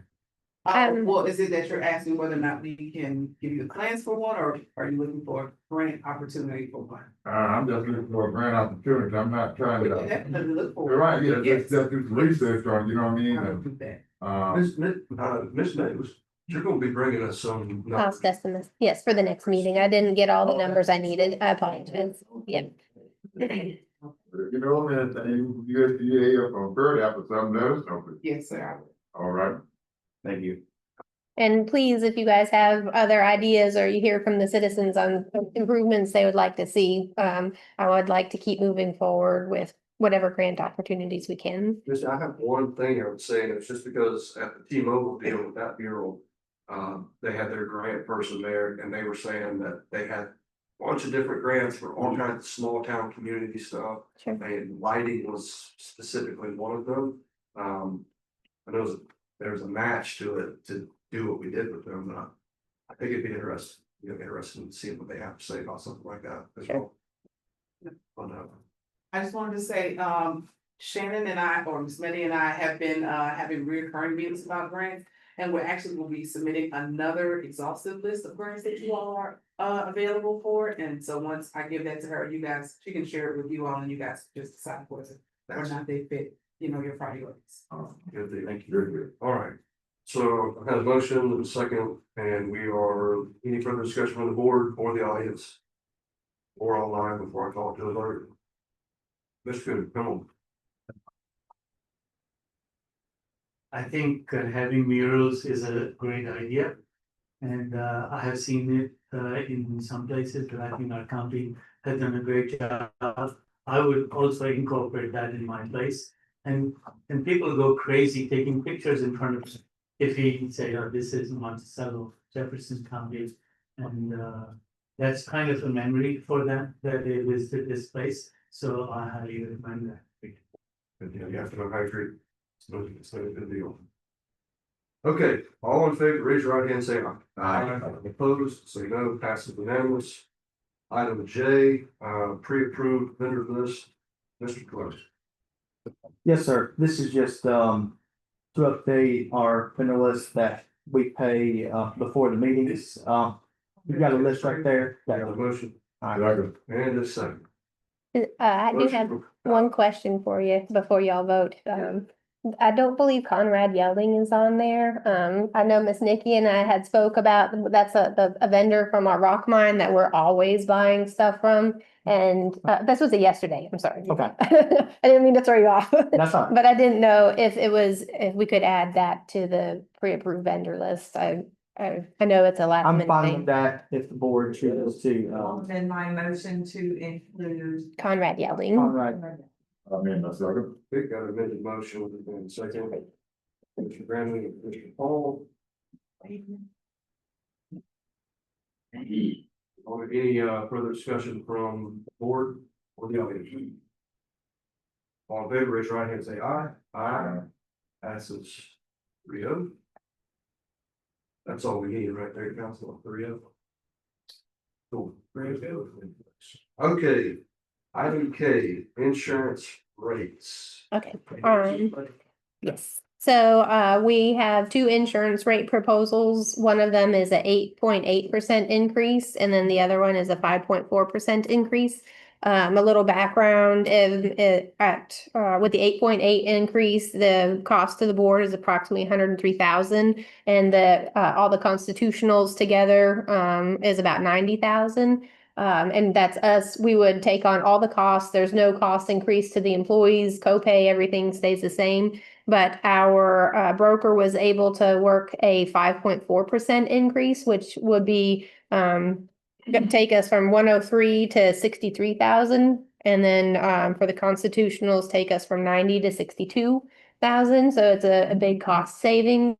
O: Well, is it that you're asking whether or not we can give you the plans for one, or are you looking for a grant opportunity for one?
B: I'm just looking for a grant opportunity, I'm not trying
O: We
B: to.
O: can definitely look for.
B: You're right, yeah,
O: Yes.
B: just do some research on, you know what I mean?
O: I'll
B: And,
O: do that.
A: Miss Davis, you're gonna be bringing us some.
D: Cost estimates, yes, for the next meeting. I didn't get all the numbers I needed. I apologize. Yep.
B: man, USDA up on Bird Apple, something, let us know.
O: Yes, sir.
B: All right.
E: Thank you.
D: And please, if you guys have other ideas or you hear from the citizens on improvements they would like to see, I would like to keep moving forward with whatever grant opportunities we can.
A: I have one thing I would say, and it's just because at the T-Mobile deal with that bureau, they had their grant person there and they were saying that they had a bunch of different grants for all kinds of small town community stuff.
D: Sure.
A: And lighting was specifically one of them. I know there's a match to it to do what we did with them. I think it'd be interesting in seeing what they have to say about something like that as well.
O: I just wanted to say, Shannon and I, or Miss Meddy and I have been, having recurring meetings about grants. And we're actually will be submitting another exhaustive list of grants that you all are, available for. And so once I give that to her, she can share it with you all and you guys just decide whether or not they fit, your priorities.
A: Good deal. Thank you. Very good. All right. So I have a motion and a second, and we are, any further discussion from the board or the audience? Or online before I call it to the vote. Mr. Good, come on.
H: I think having murals is a great idea. And I have seen it in some places, but I think our county has done a great job. I would also incorporate that in my place. And people go crazy taking pictures in front of it. If he say, oh, this is Monticello, Jefferson County. And that's kind of a memory for them that they visited this place. So I highly recommend that.
A: You have to know how to treat. It's not a good deal. Okay, all in favor, raise your right hand, say aye. Aye. Opposed, say no, passes unanimous. Item J, pre-approved vendor list, Mr. Close.
L: Yes, sir. This is just, to update our vendor list that we pay, before the meetings. We've got a list right there.
A: Got a motion.
L: All right.
A: And a second.
D: I do have one question for you before y'all vote. I don't believe Conrad Yelling is on there. I know Miss Nikki and I had spoke about, that's a vendor from our rock mine that we're always buying stuff from. And this was yesterday, I'm sorry.
L: Okay.
D: I didn't mean to throw you off.
L: That's fine.
D: But I didn't know if we could add that to the pre-approved vendor list. I know it's a last
L: I'm
D: minute
L: fine with
D: thing.
L: that if the board chooses to,
O: Amend my motion to include.
D: Conrad Yelling.
L: Conrad.
B: I mean, my second.
A: We got a amended motion and second. Mr. Brandon and Mr. Paul. Any further discussion from the board or the audience? All in favor, raise your right hand, say aye. Aye. Passes 3-0. That's all we need right there, council, 3-0. Cool. Very good. Okay, item K, insurance rates.
D: Okay, yes. So we have two insurance rate proposals. One of them is a 8.8% increase, and then the other one is a 5.4% increase. A little background with the 8.8 increase, the cost to the board is approximately 103,000, and all the constitutionals together is about 90,000. And that's us. We would take on all the costs. There's no cost increase to the employees, copay, everything stays the same. But our broker was able to work a 5.4% increase, which would be take us from 103 to 63,000. And then for the constitutionals, take us from 90 to 62,000. So it's a big cost saving.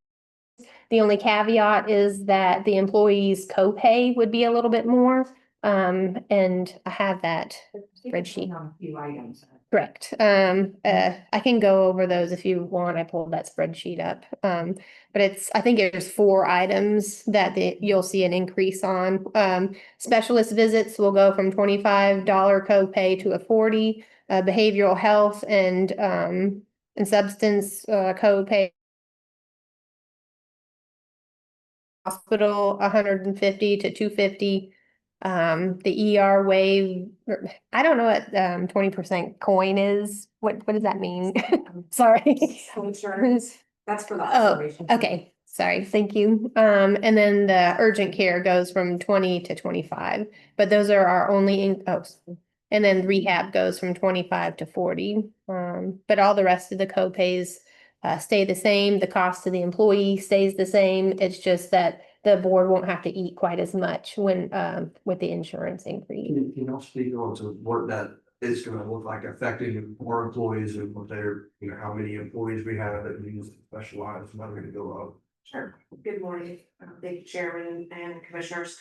D: The only caveat is that the employees' copay would be a little bit more. And I have that spreadsheet.
O: On a few items.
D: Correct. I can go over those if you want. I pulled that spreadsheet up. But I think there's 4 items that you'll see an increase on. Specialist visits will go from $25 copay to a 40. Behavioral health and substance copay. Hospital, 150 to 250. The ER waive, I don't know what 20% coin is. What does that mean? Sorry.
O: That's for the
D: Oh,
O: observation.
D: okay, sorry, thank you. And then the urgent care goes from 20 to 25, but those are our only, and then rehab goes from 25 to 40. But all the rest of the copays stay the same. The cost to the employee stays the same. It's just that the board won't have to eat quite as much when with the insurance increase.
A: Can you speak on to what that is gonna look like affecting our employees and what they're, how many employees we have that use specialized, not gonna go up?
Q: Sure. Good morning, thank you, Chairman and Commissioners.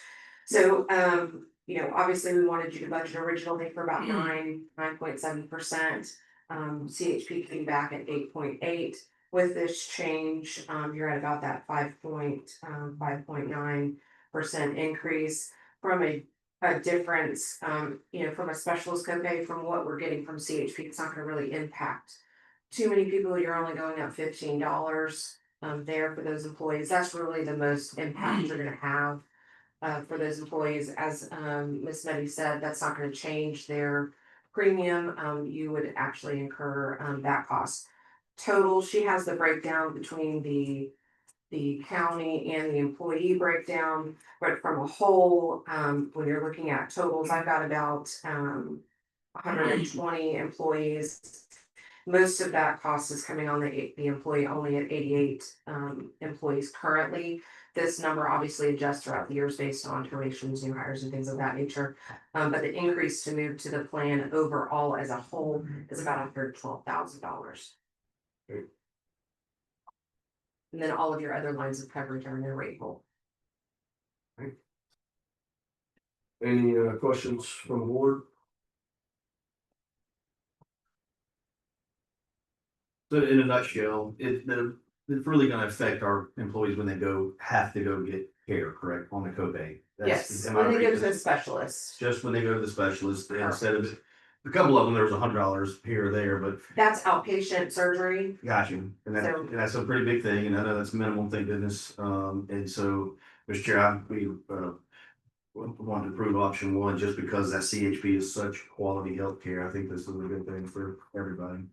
Q: So, obviously, we wanted you to budget originally for about 9.7%. CHP came back at 8.8. With this change, you're at about that 5.9% increase from a difference, from a specialist copay from what we're getting from CHP. It's not gonna really impact too many people. You're only going up $15 there for those employees. That's really the most impact you're gonna have for those employees. As Ms. Meddy said, that's not gonna change their premium. You would actually incur that cost. Total, she has the breakdown between the county and the employee breakdown, but from a whole, when you're looking at totals, I've got about 120 employees. Most of that cost is coming on the employee, only at 88 employees currently. This number obviously adjusts throughout the years based on terminations, new hires, and things of that nature. But the increase to move to the plan overall as a whole is about $112,000. And then all of your other lines of coverage are in their rate pool.
A: Any questions from the board?
E: So in a nutshell, it's really gonna affect our employees when they have to go get care, correct, on the copay?
Q: Yes,
E: am I
Q: when they
E: right?
Q: go to the specialist.
E: Just when they go to the specialist, instead of, a couple of them, there was $100 here or there, but
Q: That's outpatient surgery.
E: got you. And that's a pretty big thing, and I know that's minimal, thank goodness. And so, Mr. Chair, we want to approve option 1 just because that CHP is such quality healthcare. I think this is a good thing for everybody.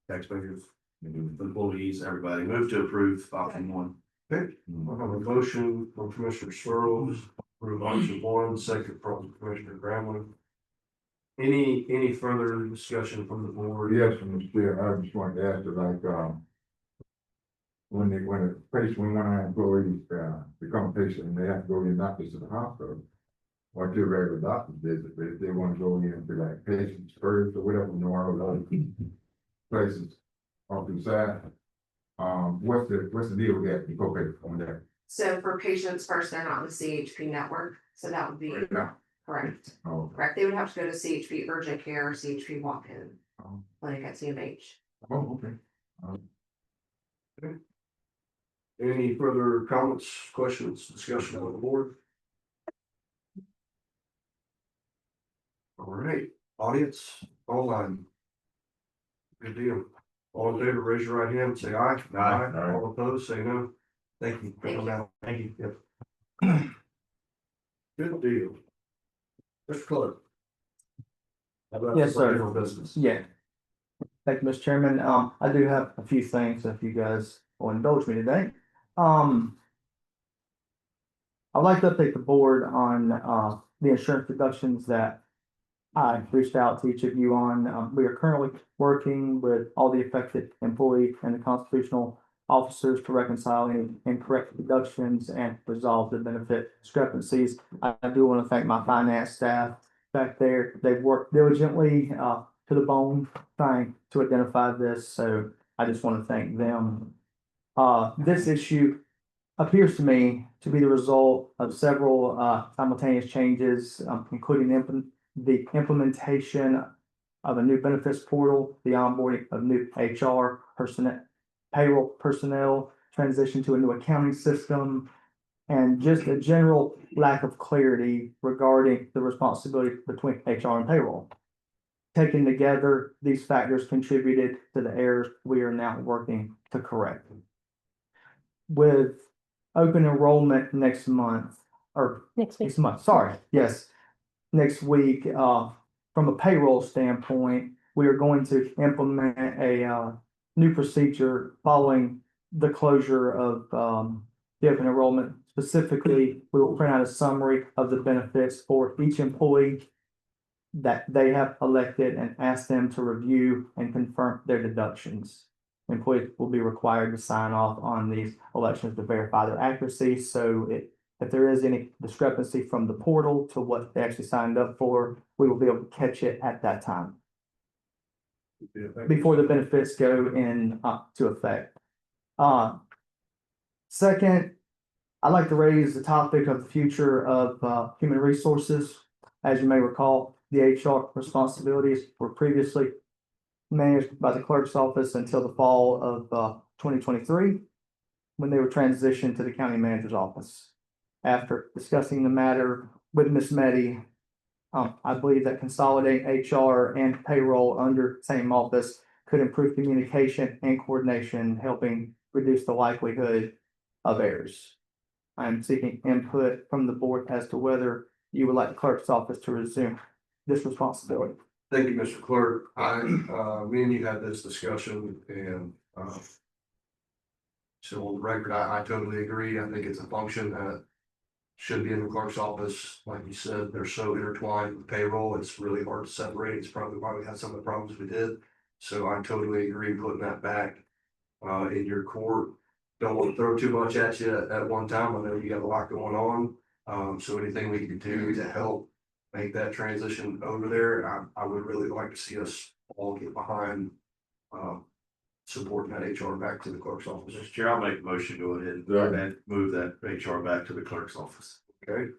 E: Taxpayers, employees, everybody. Move to approve option 1.
A: Okay, I have a motion from Commissioner Searles, approve option 1, second from Commissioner Gramlin. Any further discussion from the board?
B: Yes, Mr. Chair, I just wanted to ask you, when a one of our employees, become a patient and they have to go in, not just to the hospital, or to a regular doctor's visit, but if they want to go in to like patients first or whatever, other places off to the side, what's the deal with that, the copay on that?
Q: So for patients first, they're not on the CHP network, so that would be
B: No.
Q: correct.
B: Oh,
Q: Correct. They would have to go to CHP urgent care or CHP walk-in clinic at CMH.
B: okay.
A: Any further comments, questions, discussion on the board? All right, audience, online. Good deal. All in favor, raise your right hand and say aye.
E: Aye.
A: All opposed, say no. Thank you.
Q: Thank you.
A: Thank you. Yep. Good deal. Mr. Clerk.
L: Yes, sir.
A: General business.
L: Yeah. Thank you, Mr. Chairman. I do have a few things if you guys will indulge me today. I'd like to update the board on, the insurance deductions that I reached out to each of you on. We are currently working with all the affected employee and the constitutional officers to reconcile any incorrect deductions and resolve the benefit discrepancies. I do want to thank my finance staff back there. They've worked diligently, to the bone trying to identify this, so I just want to thank them. This issue appears to me to be the result of several simultaneous changes, including the implementation of a new benefits portal, the onboarding of new HR personnel, payroll personnel, transition to a new accounting system, and just a general lack of clarity regarding the responsibility between HR and payroll. Taken together, these factors contributed to the errors we are now working to correct. With open enrollment next month, or next month, sorry, yes, next week, from a payroll standpoint, we are going to implement a new procedure following the closure of the open enrollment. Specifically, we will print out a summary of the benefits for each employee that they have elected and ask them to review and confirm their deductions. Employees will be required to sign off on these elections to verify their accuracy. So if there is any discrepancy from the portal to what they actually signed up for, we will be able to catch it at that time before the benefits go in to effect. Second, I'd like to raise the topic of the future of human resources. As you may recall, the HR responsibilities were previously managed by the clerk's office until the fall of 2023, when they were transitioned to the county manager's office. After discussing the matter with Ms. Meddy, I believe that consolidating HR and payroll under the same office could improve communication and coordination, helping reduce the likelihood of errors. I am seeking input from the board as to whether you would like the clerk's office to resume this responsibility.
A: Thank you, Mr. Clerk. Me and you had this discussion and, so on the record, I totally agree. I think it's a function that should be in the clerk's office. Like you said, they're so intertwined with payroll, it's really hard to separate. It's probably why we had some of the problems we did. So I totally agree putting that back, in your court. Don't want to throw too much at you at one time. I know you got a lot going on. So anything we can do to help make that transition over there, I would really like to see us all get behind, supporting that HR back to the clerk's office.
E: Mr. Chair, I'll make a motion, go ahead and move that HR back to the clerk's office.
A: Okay.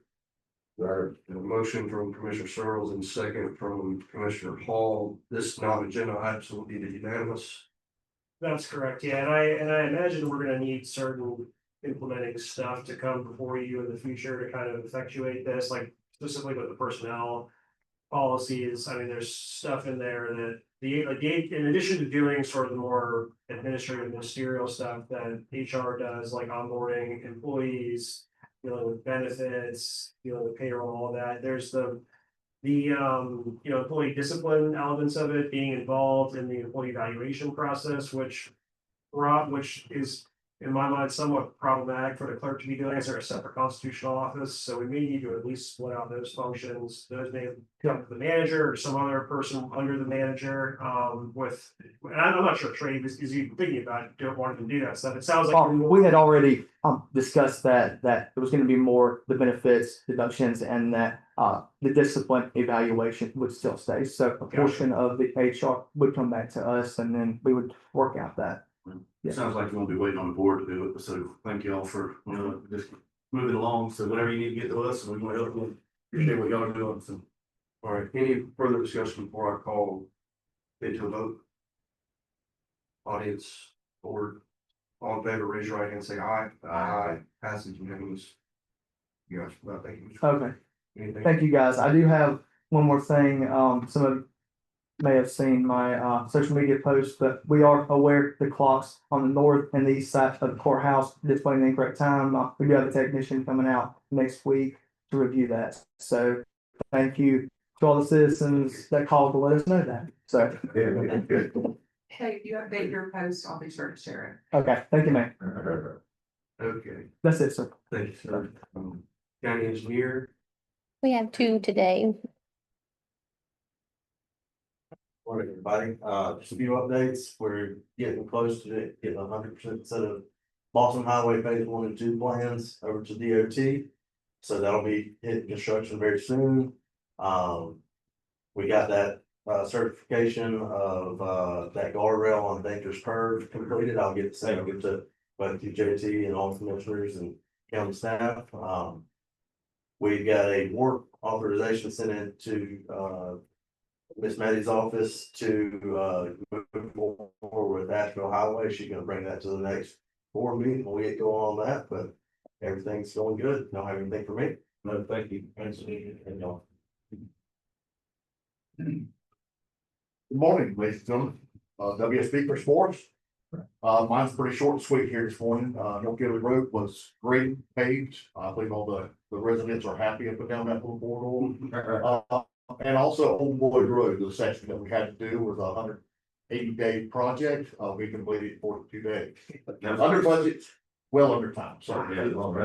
A: A motion from Commissioner Searles and second from Commissioner Hall. This non-agenda item will be unanimous.
M: That's correct, yeah, and I imagine we're gonna need certain implementing stuff to come before you in the future to kind of effectuate this, like specifically with the personnel policies. I mean, there's stuff in there that in addition to doing sort of the more administrative ministerial stuff that HR does, like onboarding employees, dealing with benefits, dealing with payroll, all that, there's the employee discipline elements of it, being involved in the employee evaluation process, which is in my mind somewhat problematic for the clerk to be doing, as they're a separate constitutional office. So we may need to at least split out those functions. Those may come to the manager or some other person under the manager. And I'm not sure Trey is even thinking about wanting to do that stuff. It sounds like
L: we had already discussed that it was going to be more the benefits deductions, and that the discipline evaluation would still stay. So a portion of the HR would come back to us, and then we would work out that.
E: It sounds like you won't be waiting on the board to do it, so thank you all for, just moving along. So whatever you need to get to us, and we want to help you. Appreciate what y'all are doing, so.
A: All right, any further discussion before I call it to a vote? Audience, board, all in favor, raise your right hand and say aye. Aye. Passes unanimous. You guys, thank you.
L: Okay.
A: Anything?
L: Thank you, guys. I do have one more thing. Some of you may have seen my social media posts, but we are aware the clocks on the north and the east side of the courthouse displaying the incorrect time. We do have a technician coming out next week to review that. So thank you to all the citizens that called to let us know that. So,
O: Hey, if you update your post, I'll be sure to share
L: okay, thank you, ma'am.
A: Okay,
L: That's it, sir.
A: thank you, sir. County engineer.
D: We have two today.
E: Morning, everybody. Just a few updates. We're getting close to it, getting 100% set of Boston Highway Phase 1 and 2 plans over to DOT. So that'll be hitting construction very soon. We got that certification of that guardrail on dangerous curve completed. I'll get the same over to both the JT and all commissioners and county staff. We got a work authorization sent in to Miss Maddie's office to move forward with Asheville Highway. She's gonna bring that to the next board meeting when we get going on that, but everything's going good. Don't have anything for me.
I: No, thank you. Thanks, and y'all.
R: Good morning, ladies and gentlemen. WSB for Sports. Mine's pretty short and sweet here this morning. North Gateway Road was great paved. I believe all the residents are happy up and down that little corridor. And also Old Boyd Road, the section that we had to do was a 180-day project. We completed 42 days. Under budget, well under time. So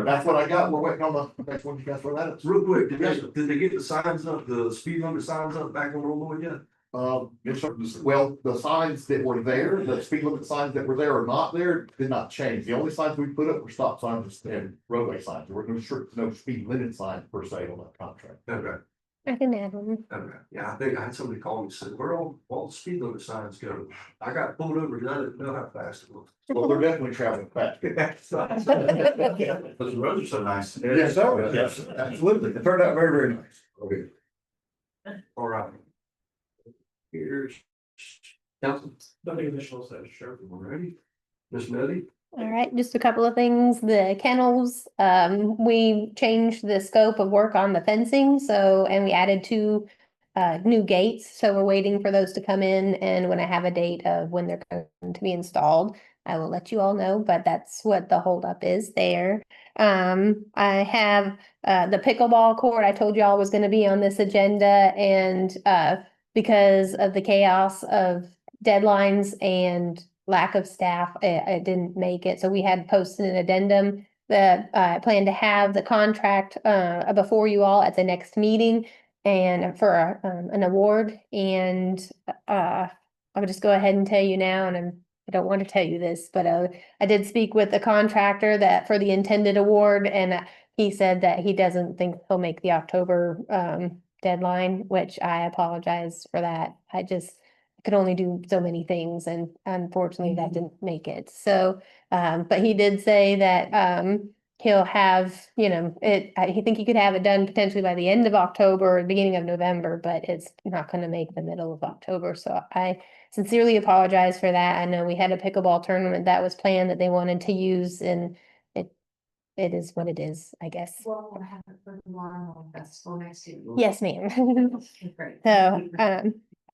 R: that's what I got. We're waiting on the next one. You guys for that?
A: Real quick, did they get the signs up, the speed limit signs up back on Old Boyd yet?
R: Well, the signs that were there, the speed limit signs that were there or not there, did not change. The only signs we put up were stop signs and roadway signs. There were no speed limit signs per se on that contract.
A: Okay,
D: I can add one.
A: okay. Yeah, I think I had somebody call me and said, where all the speed limit signs go? I got pulled over because I didn't know how fast it was.
R: Well, they're definitely traveling fast.
A: Those roads are so nice.
R: Yes, sir. Yes, absolutely. It turned out very, very nice. Okay.
A: All right. Here's council.
M: Nothing additional said, sure.
A: Ready? Miss Nettie?
D: All right, just a couple of things. The kennels, we changed the scope of work on the fencing, and we added two new gates. So we're waiting for those to come in, and when I have a date of when they're going to be installed, I will let you all know, but that's what the holdup is there. I have the pickleball court. I told you all was gonna be on this agenda, and because of the chaos of deadlines and lack of staff, I didn't make it. So we had posted an addendum that I plan to have the contract before you all at the next meeting and for an award. And I'll just go ahead and tell you now, and I don't want to tell you this, but I did speak with the contractor that for the intended award, and he said that he doesn't think he'll make the October deadline, which I apologize for that. I could only do so many things, and unfortunately that didn't make it. So, but he did say that he'll have, he think he could have it done potentially by the end of October or beginning of November, but it's not going to make the middle of October. So I sincerely apologize for that. I know we had a pickleball tournament that was planned that they wanted to use, and it is what it is, I guess.
G: Well, we'll have it for tomorrow, festival next year.
D: Yes, ma'am.
G: Great.
D: So,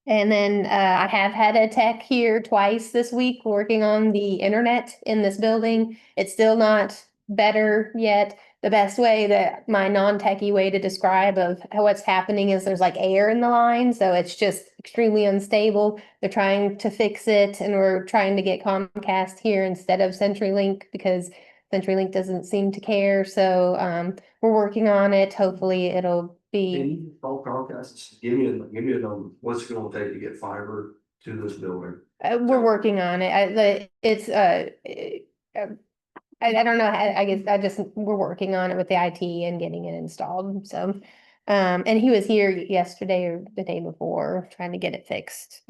D: and then I have had a tech here twice this week working on the internet in this building. It's still not better yet. The best way that my non-techie way to describe of what's happening is there's like air in the line, so it's just extremely unstable. They're trying to fix it, and we're trying to get Comcast here instead of CenturyLink because CenturyLink doesn't seem to care. So we're working on it. Hopefully it'll be.
A: Can you call Comcast? Give me a number. What's it gonna take to get fiber to this building?
D: We're working on it. I don't know. I guess we're working on it with the IT and getting it installed. So, and he was here yesterday or the day before trying to get it fixed.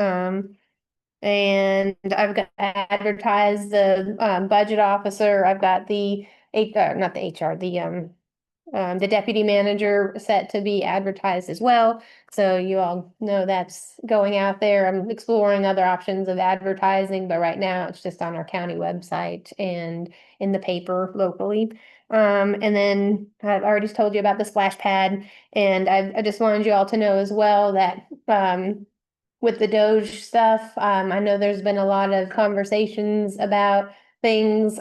D: And I've got advertised the budget officer. I've got not the HR, the deputy manager set to be advertised as well. So you all know that's going out there. I'm exploring other options of advertising, but right now it's just on our county website and in the paper locally. And then I've already told you about the splash pad, and I just wanted you all to know as well that with the Doge stuff, I know there's been a lot of conversations about things.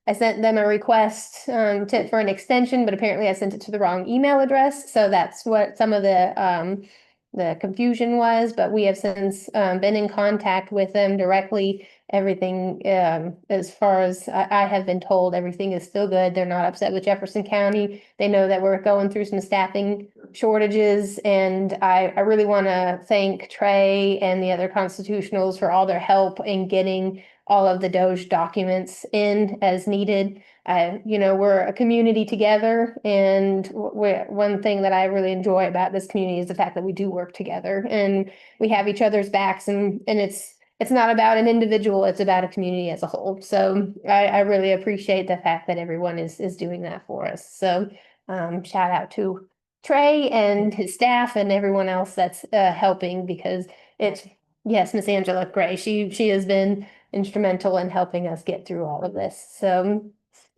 D: I sent them a request for an extension, but apparently I sent it to the wrong email address. So that's what some of the confusion was, but we have since been in contact with them directly. Everything, as far as I have been told, everything is still good. They're not upset with Jefferson County. They know that we're going through some staffing shortages, and I really want to thank Trey and the other constitutionals for all their help in getting all of the Doge documents in as needed. We're a community together, and one thing that I really enjoy about this community is the fact that we do work together and we have each other's backs, and it's not about an individual, it's about a community as a whole. So I really appreciate the fact that everyone is doing that for us. So shout out to Trey and his staff and everyone else that's helping, because yes, Miss Angela Gray, she has been instrumental in helping us get through all of this. So,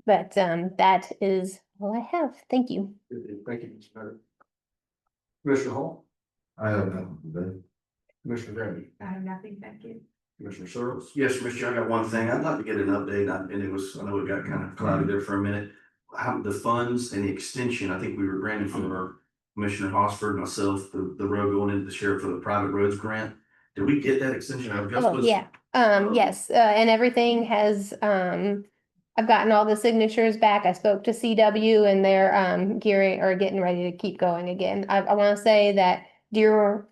D: but that is all I have. Thank you.
A: Thank you, Mr. Mayor. Commissioner Hall,
B: I have nothing today.
A: Commissioner Grandy,
Q: I have nothing, thank you.
A: Commissioner Searles.
E: Yes, Mr. Chair, I got one thing. I'd like to get an update, and I know it got kind of cloudy there for a minute. How the funds and the extension, I think we were granted from our Commissioner Hosford, myself, the road going into the sheriff for the private roads grant. Did we get that extension?
D: Yeah, yes, and everything has, I've gotten all the signatures back. I spoke to CW and they're getting ready to keep going again. I want to say that Deer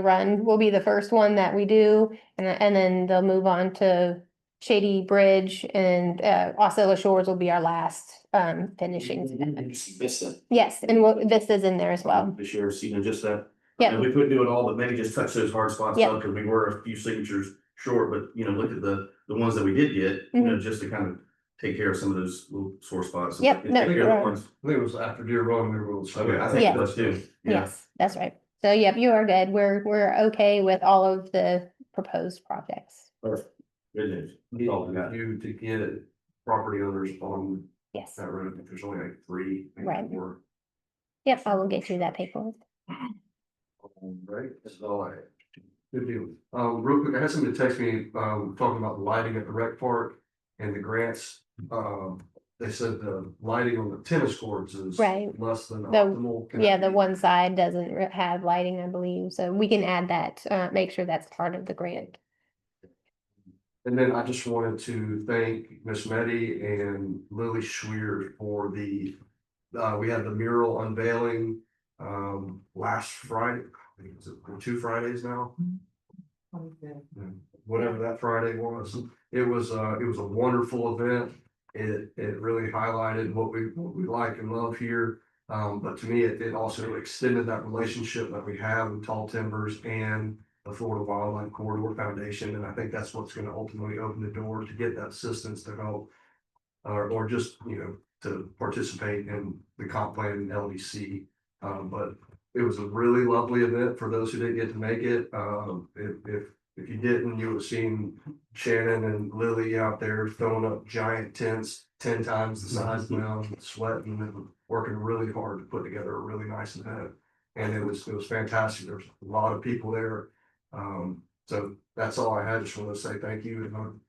D: Run will be the first one that we do, and then they'll move on to Shady Bridge, and Osceola Shores will be our last finishing.
E: Vista.
D: Yes, and Vista's in there as well.
E: This year, just that.
D: Yeah.
E: And we couldn't do it all, but maybe just touch those hard spots
D: Yeah.
E: up, because we were a few signatures short, but look at the ones that we did get, just to kind of take care of some of those little sore spots.
D: Yep, no,
E: Take care of the ones.
A: I think it was after Deer Run, we were able to.
E: Okay, I think
D: Yeah.
E: that's too. Yeah.
D: Yes, that's right. So, yep, you are good. We're okay with all of the proposed projects.
E: Perfect. Good news. That's all we got.
A: You to get property owners on
D: Yes,
A: that road, I think there's only like 3, maybe
D: Right.
A: 4.
D: yep, I will get you that paperwork.
A: Right, that's all I have. Good deal. Real quick, I had somebody text me, talking about the lighting at the rec park and the grants. They said the lighting on the tennis courts is
D: Right.
A: less than
D: The-
A: optimal.
D: Yeah, the one side doesn't have lighting, I believe, so we can add that, make sure that's part of the grant.
A: And then I just wanted to thank Miss Meddy and Lily Schweer for we had the mural unveiling, last Friday. I think it's 2 Fridays now. Whatever that Friday was. It was a wonderful event. It really highlighted what we like and love here. But to me, it also extended that relationship that we have with Tall Timbers and the Florida Wildlife Corridor Foundation. And I think that's what's going to ultimately open the door to get that assistance to help, or just, to participate in the comp plan and LDC. But it was a really lovely event for those who didn't get to make it. If you didn't, you would have seen Shannon and Lily out there throwing up giant tents, 10 times the size now, sweating and working really hard to put together a really nice event. And it was fantastic. There's a lot of people there. So that's all I had. Just want to say thank you, and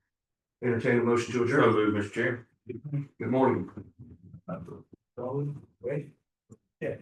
A: entertain a motion to
E: So
A: adjourn.
E: moved, Mr. Chair.
A: Good morning.
M: Yeah.